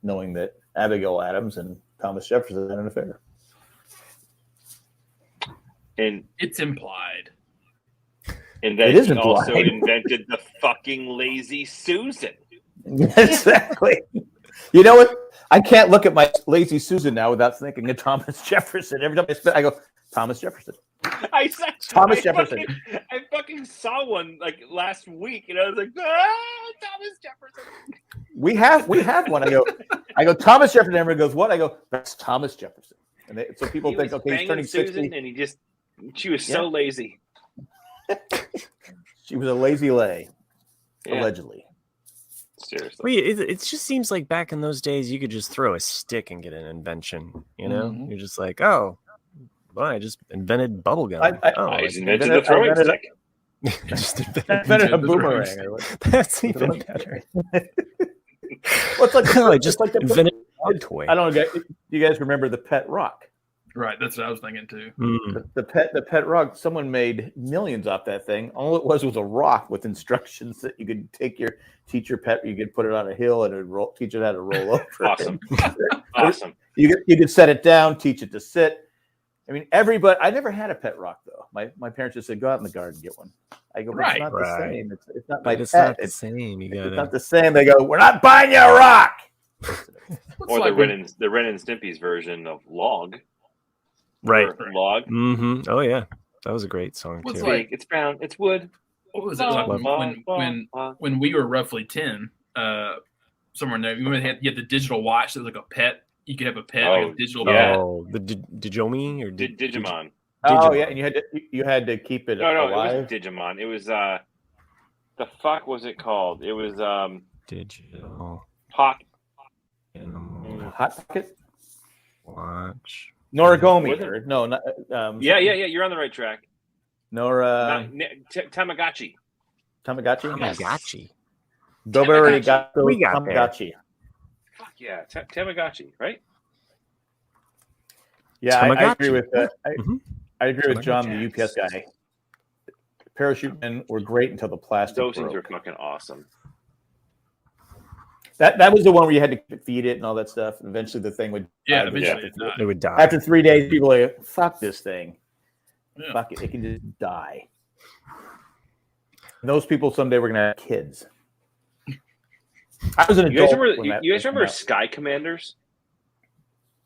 knowing that Abigail Adams and Thomas Jefferson had an affair. And it's implied. And then he also invented the fucking lazy Susan. Exactly. You know what? I can't look at my lazy Susan now without thinking of Thomas Jefferson. Every time I go, Thomas Jefferson. Thomas Jefferson. I fucking saw one like last week, and I was like, Thomas Jefferson. We have one. I go, Thomas Jefferson. Everyone goes, what? I go, that's Thomas Jefferson. And so people think, okay, he's turning 60. And she was so lazy. She was a lazy lay, allegedly. Seriously. It just seems like back in those days, you could just throw a stick and get an invention. Mm-hmm. You're just like, oh, well, I just invented bubblegum. I just invented the throwing stick. Just invented a boomerang. That's even better. What's like? I just invented a dog toy. I don't know. Do you guys remember the Pet Rock? Right, that's what I was thinking too. The Pet Rock. Someone made millions off that thing. All it was a rock with instructions that you could teach your pet. You could put it on a hill and teach it how to roll over. Awesome, awesome. You could set it down, teach it to sit. I mean, everybody. I never had a Pet Rock though. My parents just said, "Go out in the garden and get one." I go, "It's not the same. It's not my pet. It's not the same. It's not the same." They go, "We're not buying you a rock." Or the Ren and Stimpy's version of Log. Right. Log. Mm-hmm. Oh yeah, that was a great song too. Like, it's brown. It's wood. What was it when we were roughly 10? Somewhere in there, you had the digital watch that was like a pet. You could have a pet, like a digital pet. Oh, the Dijomi or Digimon. Oh yeah, and you had to keep it alive. It wasn't Digimon. It was the fuck was it called? It was Digital Hot Pocket Watch. Noragami. No, not yeah. You're on the right track. Tamagotchi. Tamagotchi. Doberry got Tamagotchi. Fuck yeah, Tamagotchi, right? Yeah, I agree with that. I agree with John, the UPS guy. Parachute men were great until the plastic. Those things were fucking awesome. That was the one where you had to feed it and all that stuff. And eventually the thing would it would die. After 3 days, people are like, fuck this thing. Yeah. Fuck it. It can just die. And those people someday were going to have kids. I was an adult. You guys remember Sky Commanders?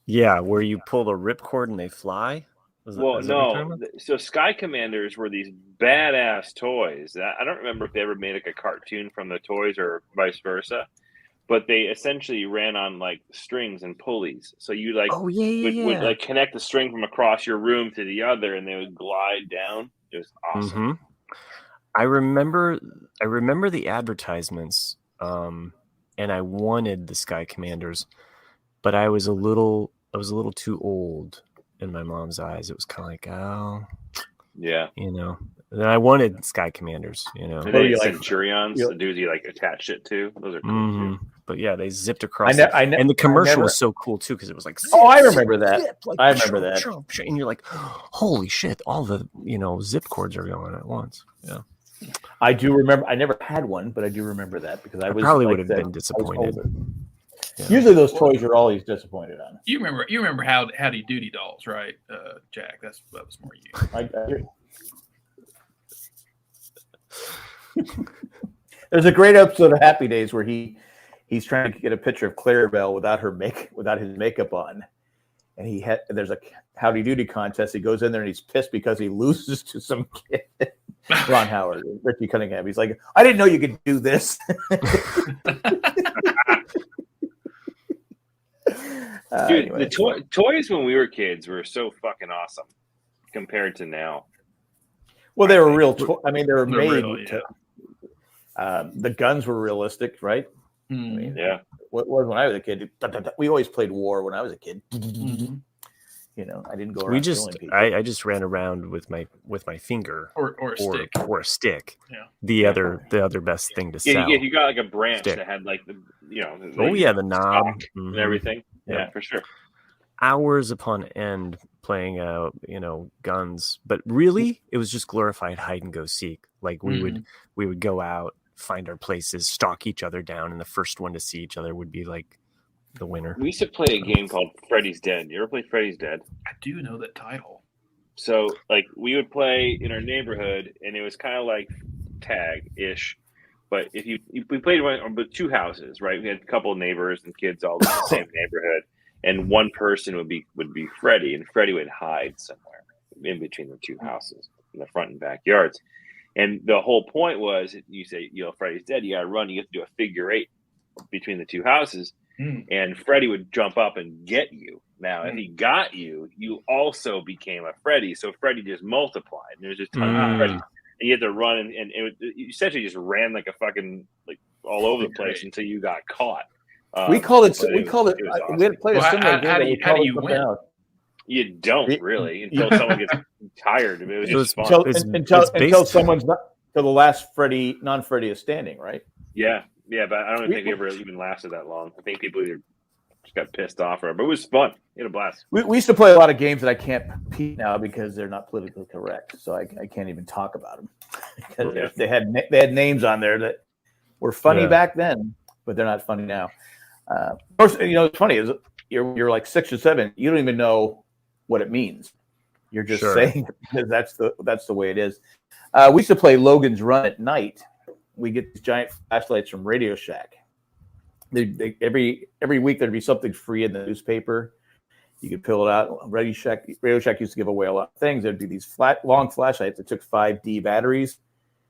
Yeah, where you pull the ripcord and they fly? No. So Sky Commanders were these badass toys. I don't remember if they ever made like a cartoon from the toys or vice versa. But they essentially ran on like strings and pulleys. So you would like connect the string from across your room to the other, and they would glide down. It was awesome. Mm-hmm. I remember the advertisements, and I wanted the Sky Commanders, but I was a little too old in my mom's eyes. It was kind of like, oh, yeah, Mm-hmm. And I wanted Sky Commanders, And then Centurions, the dudes you like attached it to. Those are cool too. But yeah, they zipped across. And the commercial was so cool too because it was like, zip, I remember that. I remember that. And you're like, holy shit! All the zip cords are going at once. Yeah, I do remember. I never had one, but I do remember that because I probably would have been disappointed. Yeah. Usually, those toys you're always disappointed on. You remember Howdy Doody dolls, right, Jack? That was more you. I agree. There's a great episode of Happy Days where he's trying to get a picture of Clarabelle without his makeup on, and there's a Howdy Doody contest. He goes in there and he's pissed because he loses to some kid. Ron Howard, Richie Cunningham. He's like, I didn't know you could do this. Dude, anyway, the toys when we were kids were so fucking awesome compared to now. Well, they were real. They were made real, to. The guns were realistic, right? Mm. I mean, yeah. What was when I was a kid? We always played war when I was a kid. Mm-hmm. You know, I didn't go around killing people. I just ran around with my finger or a stick. Yeah. The other best thing to sell. Yeah, you got like a branch that had like the the knob and everything. Yeah, for sure. Hours upon end playing guns, but really it was just glorified hide and go seek. Like we would go out, find our places, stalk each other down, and the first one to see each other would be like the winner. We used to play a game called Freddy's Dead. You ever play Freddy's Dead? I do know that title. So, like, we would play in our neighborhood, and it was kind of like tag-ish. But we played with two houses, right? We had a couple of neighbors and kids all in the same neighborhood, and one person would be Freddy, and Freddy would hide somewhere in between the two houses in the front and backyards. And the whole point was, you say, Freddy's dead, you got to run. You have to do a figure 8 between the two houses. And Freddy would jump up and get you. Now, if he got you, you also became a Freddy. So Freddy just multiplied. And there was just tons of Freddy. And you had to run, and you essentially just ran like a fucking all over the place until you got caught. We called it. We awesome. We had played a similar game. How do you win? You don't really until someone gets tired. It was just fun. Until someone's not till the last non-Freddy is standing, right? Yeah, but I don't think we ever even lasted that long. I think people either just got pissed off, but it was fun. We had a blast. We used to play a lot of games that I can't repeat now because they're not politically correct, so I can't even talk about them. Because they had names on there that were funny back then, but they're not funny now. Of course, it's funny is you're like 6 or 7, you don't even know what it means. You're just saying it because that's the way it is. We used to play Logan's Run at night. We get these giant flashlights from Radio Shack. Every week there'd be something free in the newspaper. You could fill it out. Radio Shack used to give away a lot of things. There'd be these long flashlights that took 5D batteries.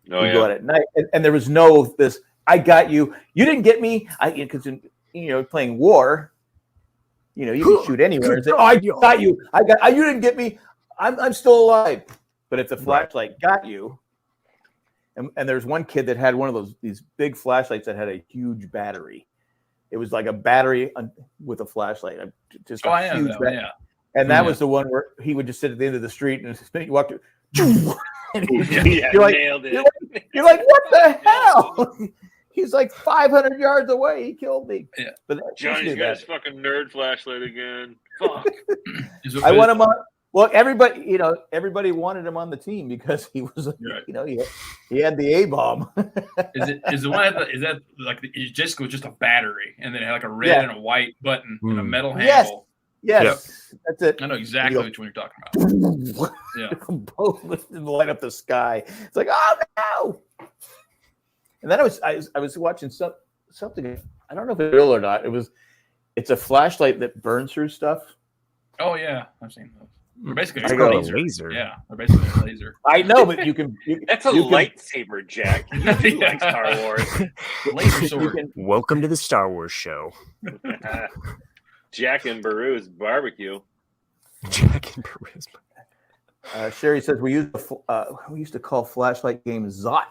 Go out at night, and there was no this. I got you. You didn't get me. Because playing war. You can shoot anywhere. And say, I got you. You didn't get me. I'm still alive. But if the flashlight got you, and there's one kid that had one of these big flashlights that had a huge battery. It was like a battery with a flashlight, just a huge battery. Yeah. And that was the one where he would just sit at the end of the street and you walk through. You're like, nailed it. You're like, what the hell? He's like 500 yards away. He killed me. Yeah. But Johnny's got his fucking nerd flashlight again. Fuck. I want him on. Well, everybody wanted him on the team because he was, he had the A-bomb. Is that like it just was just a battery and then it had like a red and a white button and a metal handle? Yes, that's it. I know exactly which one you're talking about. Both light up the sky. It's like, oh no! And then I was watching something. I don't know if it's real or not. It's a flashlight that burns through stuff. Oh yeah, I've seen those. They're basically a laser. Yeah, they're basically a laser. I know, but you can. That's a lightsaber, Jack. You like Star Wars. Laser sword. Welcome to the Star Wars show. Jack and Baru's barbecue. Jack and Baru's. Sherry says we used to call flashlight games Zot.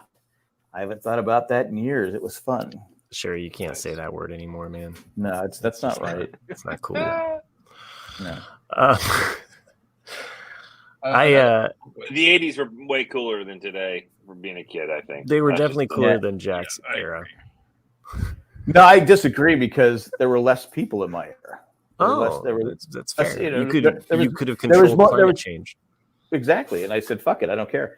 I haven't thought about that in years. It was fun. Sherry, you can't say that word anymore, man. No, that's not right. It's not cool. No. The 80s were way cooler than today for being a kid, I think. They were definitely cooler than Jack's era. No, I disagree because there were less people in my era. That's fair. You could have controlled climate change. Exactly. And I said, fuck it, I don't care.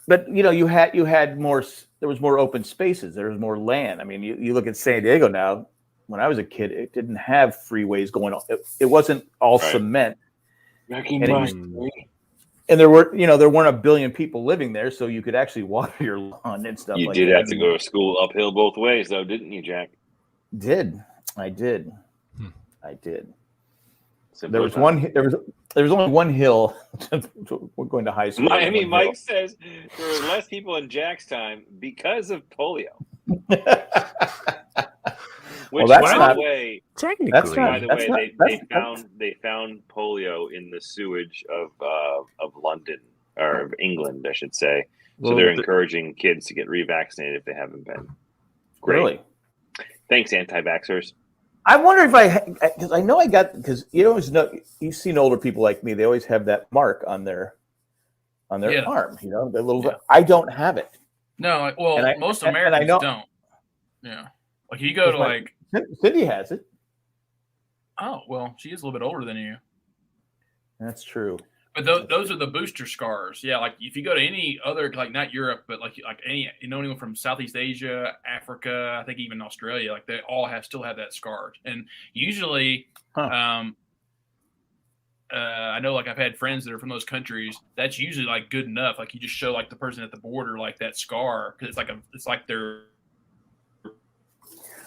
But you had more, there was more open spaces. There was more land. I mean, you look at San Diego now. When I was a kid, it didn't have freeways going on. It wasn't all cement. And there weren't a billion people living there, so you could actually water your lawn and stuff. You did have to go to school uphill both ways, though, didn't you, Jack? I did. I did. So there was only one hill. We're going to high school. Mike says there were less people in Jack's time because of polio. Which, by the way, they found polio in the sewage of London, or of England, I should say. So they're encouraging kids to get revaccinated if they haven't been. Great. Really? Thanks, anti-vaxxers. I wonder because I know I got, because you always know, you've seen older people like me, they always have that mark on their arm, the little. Yeah. I don't have it. No, well, most Americans don't. Yeah, like you go to Cindy has it. Oh well, she is a little bit older than you. That's true. But those are the booster scars. Yeah, like if you go to any other, like not Europe, but like any, anyone from Southeast Asia, Africa, I think even Australia, like they all still have that scar. And usually, I know like I've had friends that are from those countries. That's usually like good enough. Like you just show like the person at the border like that scar, because it's like they're.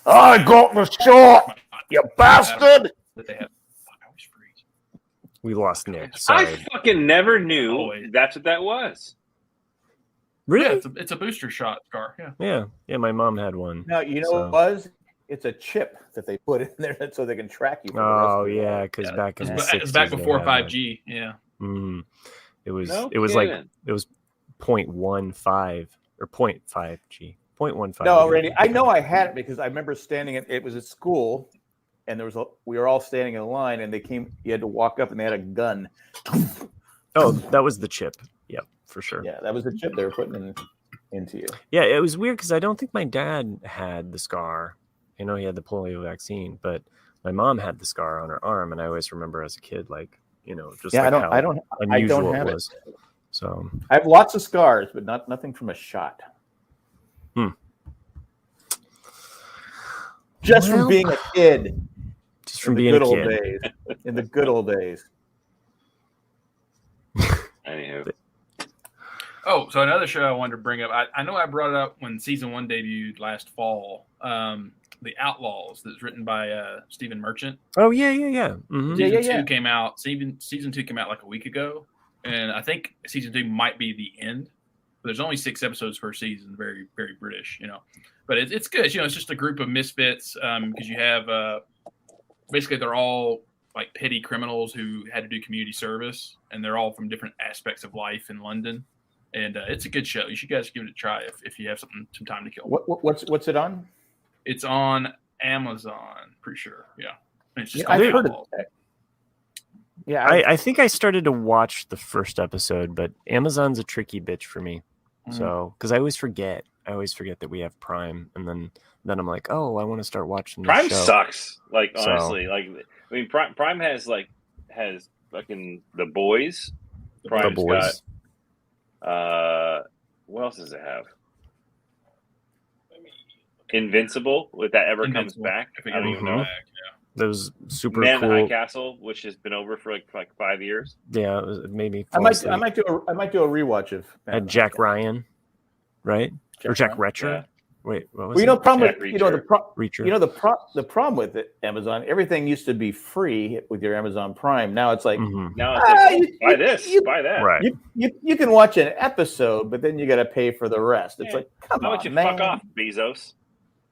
I got the shot, you bastard! That they have. We lost Nick. Sorry. I fucking never knew that's what that was. Really? Yeah, it's a booster shot scar. Yeah. My mom had one. No, you know what it was? It's a chip that they put in there so they can track you. Oh yeah, because back in the 60s, it was back before 5G. Yeah. It was 0.15 or 0.5 G. 0.15. No, Randy, I know I had it because I remember standing it was at school. And we were all standing in a line, and you had to walk up, and they had a gun. Oh, that was the chip. Yep, for sure. Yeah, that was the chip they were putting into you. Yeah, it was weird because I don't think my dad had the scar. I know he had the polio vaccine, but my mom had the scar on her arm, and I always remember as a kid, just I don't have it. So I have lots of scars, but nothing from a shot. Just from being a kid. Just from being a kid. In the good old days. Anywho. Oh, so another show I wanted to bring up. I know I brought it up when season 1 debuted last fall. The Outlaws, that's written by Stephen Merchant. Oh yeah. Mm-hmm. Season 2 came out. Season 2 came out like a week ago, and I think season 2 might be the end. But there's only 6 episodes per season. Very, very British, But it's good. It's just a group of misfits because you have basically they're all like petty criminals who had to do community service, and they're all from different aspects of life in London. And it's a good show. You should guys give it a try if you have some time to kill. What's it on? It's on Amazon, pretty sure. Yeah, and it's just I've heard of it. Yeah, I think I started to watch the first episode, but Amazon's a tricky bitch for me. So because I always forget that we have Prime, and then I'm like, oh, I want to start watching this Prime show. Sucks. Honestly, Prime has fucking The Boys. Prime's The Boys. Got what else does it have? Invincible, if that ever comes back. I don't even know. Those super Man cool. in the High Castle, which has been over for like 5 years. Yeah, it made me. I might do a rewatch of Jack Ryan, right? Jack Reacher. Yeah. Wait, what was the problem Reacher. the problem with it, Amazon, everything used to be free with your Amazon Prime. Now it's like, now it's buy this, buy that. Right. You can watch an episode, but then you got to pay for the rest. It's like, come on, you man. Fuck off, Bezos.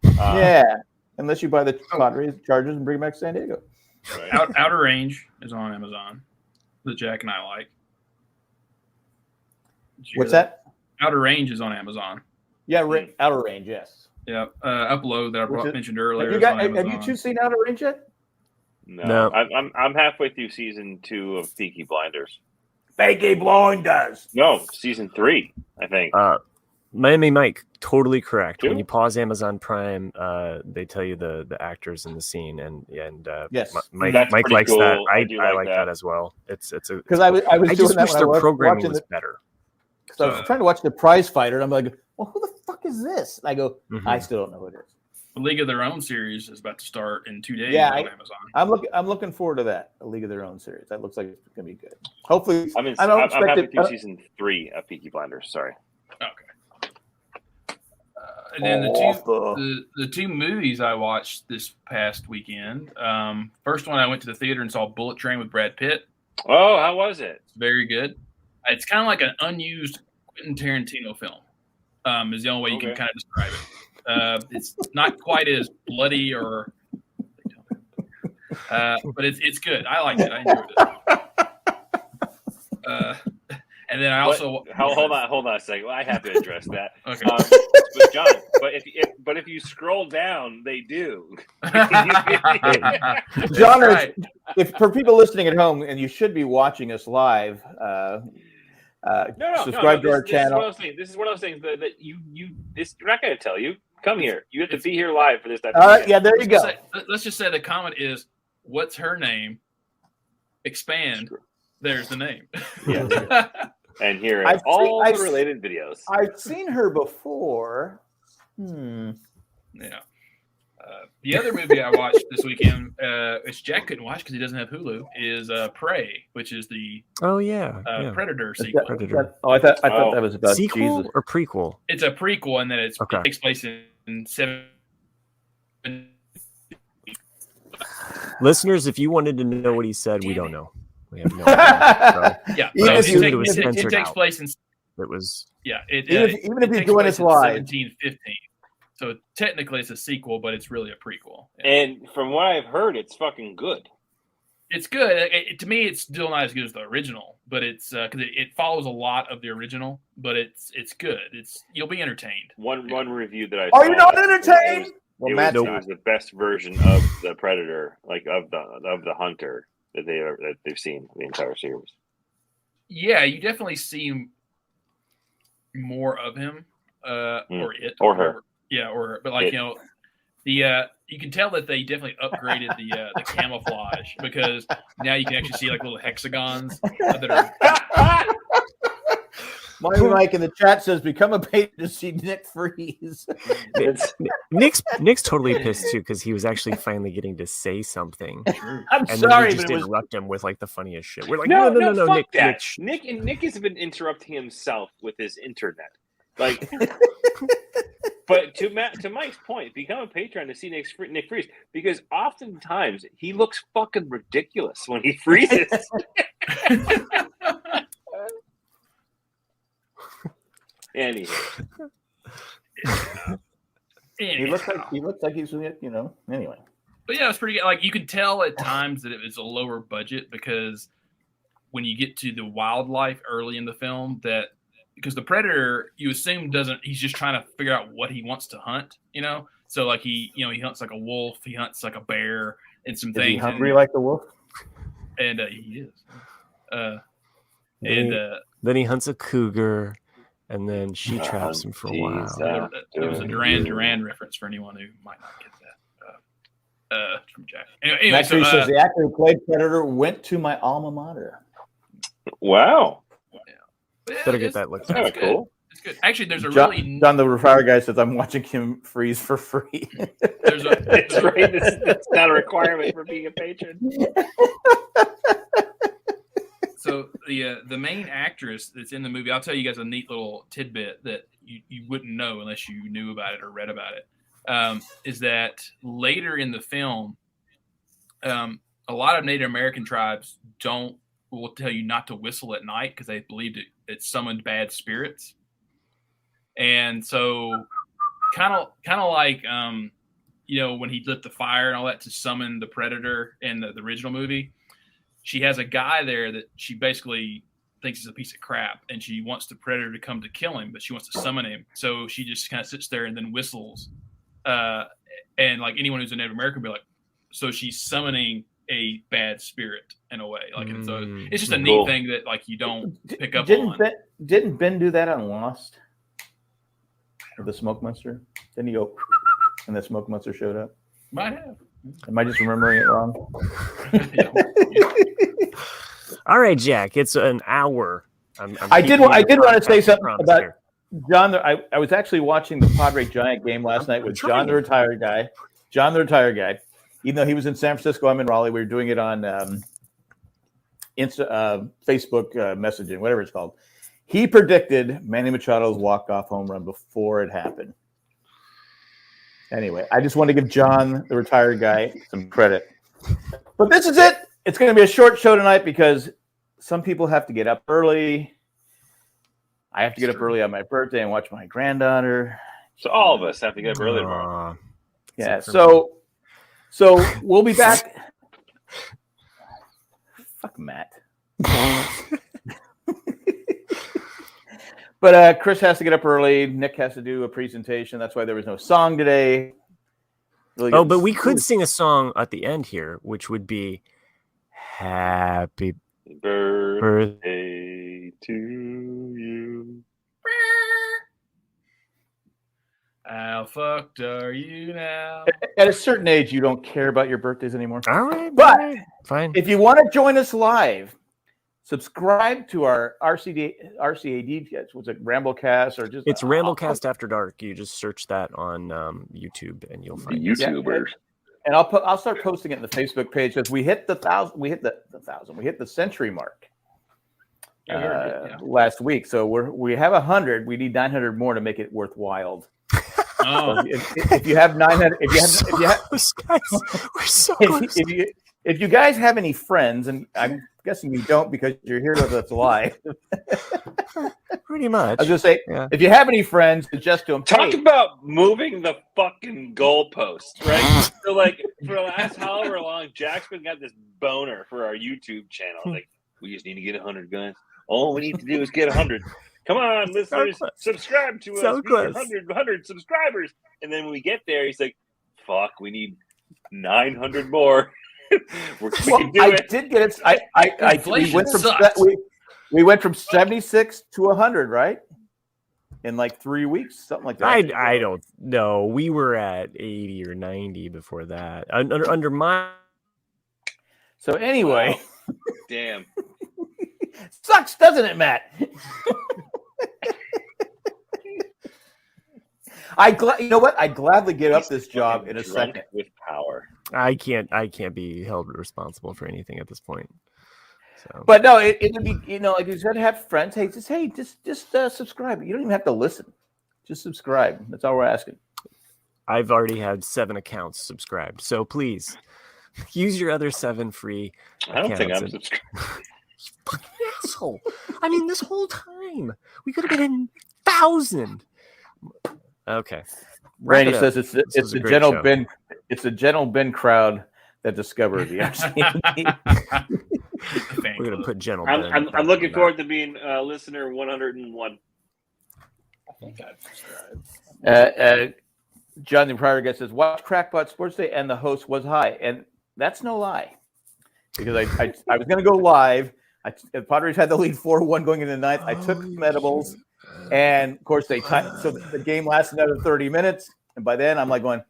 Yeah, unless you buy the Padres Chargers and bring back San Diego. Right. Outer Range is on Amazon. That Jack and I like. What's that? Outer Range is on Amazon. Yeah, Outer Range, yes. Yeah, Upload that I mentioned earlier. Have you two seen Outer Range yet? No. I'm halfway through season 2 of Peaky Blinders. Peaky Blinders. No, season 3, I think. Miami Mike, totally correct. When you pause Amazon Prime, they tell you the actors in the scene, and yes, Mike likes cool. that. I like that as well. It's because I just wish their programming was better. So I was trying to watch The Prize Fighter, and I'm like, well, who the fuck is this? And I go, I still don't know who it is. The League of Their Own series is about to start in 2 days on Amazon. I'm looking forward to that. A League of Their Own series. That looks like it's gonna be good. Hopefully, I'm halfway through season 3 of Peaky Blinders. Sorry. Okay. And then the two movies I watched this past weekend. First one, I went to the theater and saw Bullet Train with Brad Pitt. Oh, how was it? Very good. It's kind of like an unused Quentin Tarantino film. Is the only way you can kind of describe it. It's not quite as bloody or, but it's good. I liked it. I enjoyed it. And then I also hold on a second. Well, I have to address that. Okay. But John, but if you scroll down, they do. John, right. If for people listening at home, and you should be watching us live, subscribe to our channel. This is one of those things that you we're not going to tell you. Come here. You have to be here live for this type of thing. Yeah, there you go. Let's just say the comment is, "What's her name?" There's the name. Yeah. And here are all the related videos. I've seen her before. Yeah. The other movie I watched this weekend, which Jack couldn't watch because he doesn't have Hulu, is Prey, which is the Predator sequel. Predator. I thought that was about sequel Jesus. or prequel. It's a prequel, and then it takes place in 7. Listeners, if you wanted to know what he said, we don't know. We have no idea. So, yeah, it takes place in. It was. Yeah, even if you join us live. 1715. So technically, it's a sequel, but it's really a prequel. Yeah. And from what I've heard, it's fucking good. It's good. To me, it's still not as good as the original, but it's because it follows a lot of the original. But it's good. You'll be entertained. One review that I saw. Are you not entertained? It was the best version of the Predator, like of the Hunter that they've seen the entire series. Yeah, you definitely see more of him, or it, or her. Yeah, or her. But like you can tell that they definitely upgraded the camouflage because now you can actually see like little hexagons that are. Mike in the chat says, "Become a patron to see Nick freeze." Nick's totally pissed too because he was actually finally getting to say something. I'm sorry, then we just interrupt him with like the funniest shit. We're like, no, Nick has been interrupting himself with his internet. Like, but to Mike's point, become a patron to see Nick freeze because oftentimes he looks fucking ridiculous when he freezes. Anyway. He looks like he's anyway. But yeah, it's pretty good. Like you can tell at times that it was a lower budget because when you get to the wildlife early in the film, because the Predator you assume he's just trying to figure out what he wants to hunt, So like he hunts like a wolf, he hunts like a bear and some things. Is he hungry like the wolf? And he is. Then he hunts a cougar. And then she traps him for a while. It was a Duran Duran reference for anyone who might not get that from Jack. Anyway, Max says the actor who played Predator went to my alma mater. Wow. Yeah. Better get that looked at. Cool. It's good. Actually, there's a John the Refire guy says I'm watching him freeze for free. It's right. It's not a requirement for being a patron. So the main actress that's in the movie, I'll tell you guys a neat little tidbit that you wouldn't know unless you knew about it or read about it, is that later in the film, a lot of Native American tribes will tell you not to whistle at night because they believed it summoned bad spirits. And so kind of like, when he lit the fire and all that to summon the Predator in the original movie, she has a guy there that she basically thinks is a piece of crap, and she wants the Predator to come to kill him, but she wants to summon him. So she just kind of sits there and then whistles. And like anyone who's a Native American will be like, so she's summoning a bad spirit in a way. Like, and so it's just a neat thing that like you don't pick up on. Didn't Ben do that on Lost? With the smoke monster? Didn't he go and the smoke monster showed up? Might have. Am I just remembering it wrong? All right, Jack. It's an hour. I did want to say something about John. I was actually watching the Padre Giant game last night with John the retired guy. John the retired guy. Even though he was in San Francisco, I'm in Raleigh. We were doing it on Facebook messaging, whatever it's called. He predicted Manny Machado's walk-off home run before it happened. Anyway, I just want to give John, the retired guy, some credit. But this is it. It's going to be a short show tonight because some people have to get up early. I have to get up early on my birthday and watch my granddaughter. So all of us have to get up early tomorrow. Yeah. So we'll be back. Fuck Matt. But Chris has to get up early. Nick has to do a presentation. That's why there was no song today. Really but we could sing a song at the end here, which would be Happy Birthday to you. How fucked are you now? At a certain age, you don't care about your birthdays anymore. All right. But fine. If you want to join us live, subscribe to our RCAD. Was it Ramblecast or just? It's Ramblecast After Dark. You just search that on YouTube and you'll find the YouTubers. And I'll start posting it in the Facebook page because we hit the 1,000. We hit the century mark last week. So we have 100. We need 900 more to make it worthwhile. Oh. If you have 900, if you guys have any friends, and I'm guessing you don't because you're here with us live. Pretty much. I was gonna say, if you have any friends, suggest to them. Talk about moving the fucking goalposts, right? So, like, for the last however long, Jack's been got this boner for our YouTube channel. Like, we just need to get 100 guys. All we need to do is get 100. Come on, listeners, subscribe to us. 100 subscribers. And then when we get there, he's like, fuck, we need 900 more. We can do it. Did get it. We went from 76 to 100, right? In like 3 weeks, something like that. I don't know. We were at 80 or 90 before that. Under my. So anyway. Wow. Damn. Sucks, doesn't it, Matt? You know what? I'd gladly give up this job in a second. With power. I can't be held responsible for anything at this point. So. But no, it would be, like you said, have friends. Just subscribe. You don't even have to listen. Just subscribe. That's all we're asking. I've already had 7 accounts subscribed, so please use your other 7 free. I don't think I'm subscribed. Fucking asshole! I mean, this whole time we could have been 1,000. Okay. Randy says it's the General Ben. It's the General Ben crowd that discovered the RCAD. We're gonna put General Ben. I'm looking forward to being listener 101. I think I've subscribed. John the Prior guy says, "Watch Crackpot Sports Day," and the host was high, and that's no lie, because I was gonna go live. Padres had the lead 4-1 going into the ninth. I took some edibles. And of course, so the game lasted another 30 minutes. And by then, I'm like going,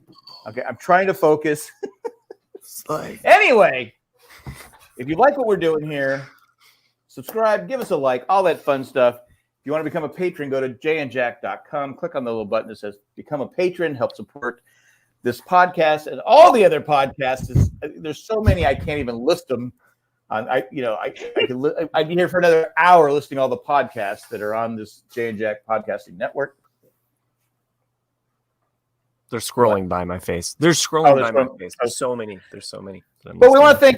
okay, I'm trying to focus. Anyway, if you like what we're doing here, subscribe, give us a like, all that fun stuff. If you want to become a patron, go to jayandjack.com. Click on the little button that says Become a Patron. Help support this podcast and all the other podcasts. There's so many, I can't even list them. I'd be here for another hour listing all the podcasts that are on this Jay and Jack podcasting network. They're scrolling by my face. They're scrolling by my face. There's so many. But we want to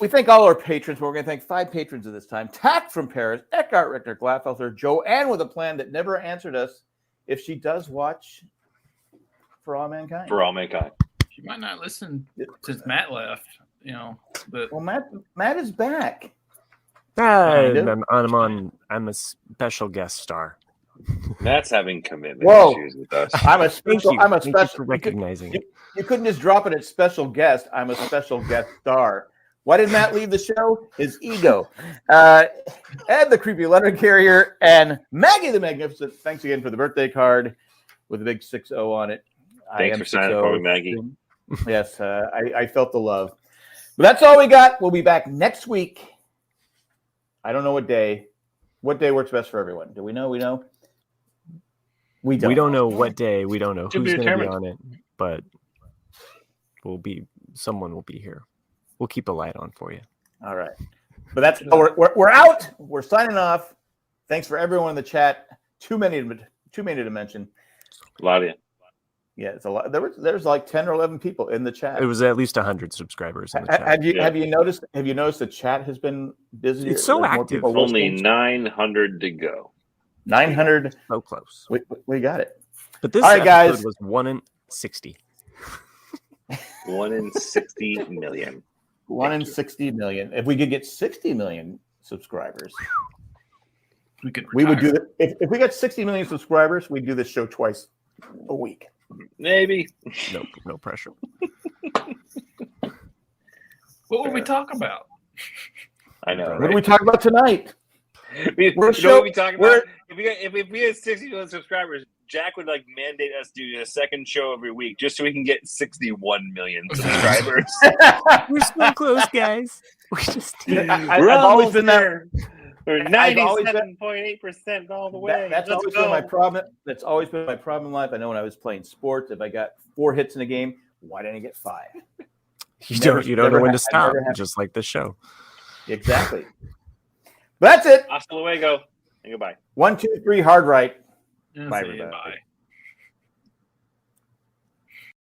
thank all our patrons. But we're going to thank 5 patrons at this time. Tack from Paris, Eckhart Richter, Gladfelter, Joanne with a plan that never answered us if she does watch For All Mankind. For All Mankind. She might not listen since Matt left. But Matt is back. I'm a special guest star. Matt's having commitment issues with us. I'm a special. Thank you for recognizing it. You couldn't just drop it at special guest. I'm a special guest star. Why did Matt leave the show? His ego. Ed, the creepy letter carrier, and Maggie the Magnificent. Thanks again for the birthday card with a big 60 on it. Thanks for signing for me, Maggie. Yes, I felt the love. But that's all we got. We'll be back next week. I don't know what day. What day works best for everyone? Do we know? We know. We don't know what day. We don't know who's going to be on it, but someone will be here. We'll keep a light on for you. All right. But that's we're out. We're signing off. Thanks for everyone in the chat. Too many to mention. Love you. Yeah, it's a lot. There's like 10 or 11 people in the chat. It was at least 100 subscribers in the chat. Have you noticed the chat has been busy? It's so active. Only 900 to go. 900. So close. We got it. But this episode guys was 1 in 60. 1 in 60 million. 1 in 60 million. If we could get 60 million subscribers, we would do that. If we got 60 million subscribers, we'd do this show twice a week. Maybe. No pressure. What would we talk about? I know. What do we talk about tonight? What we talking about? If we had 60 million subscribers, Jack would mandate us do a second show every week just so we can get 61 million subscribers. We're so close, guys. I've always been there. We're 97.8% all the way. That's always been my problem. That's always been my problem in life. I know when I was playing sports, if I got 4 hits in a game, why didn't I get 5? You don't know when to stop, just like this show. Exactly. That's it. Hasta luego. And goodbye. 1, 2, 3, hard right. Bye, everybody. Bye.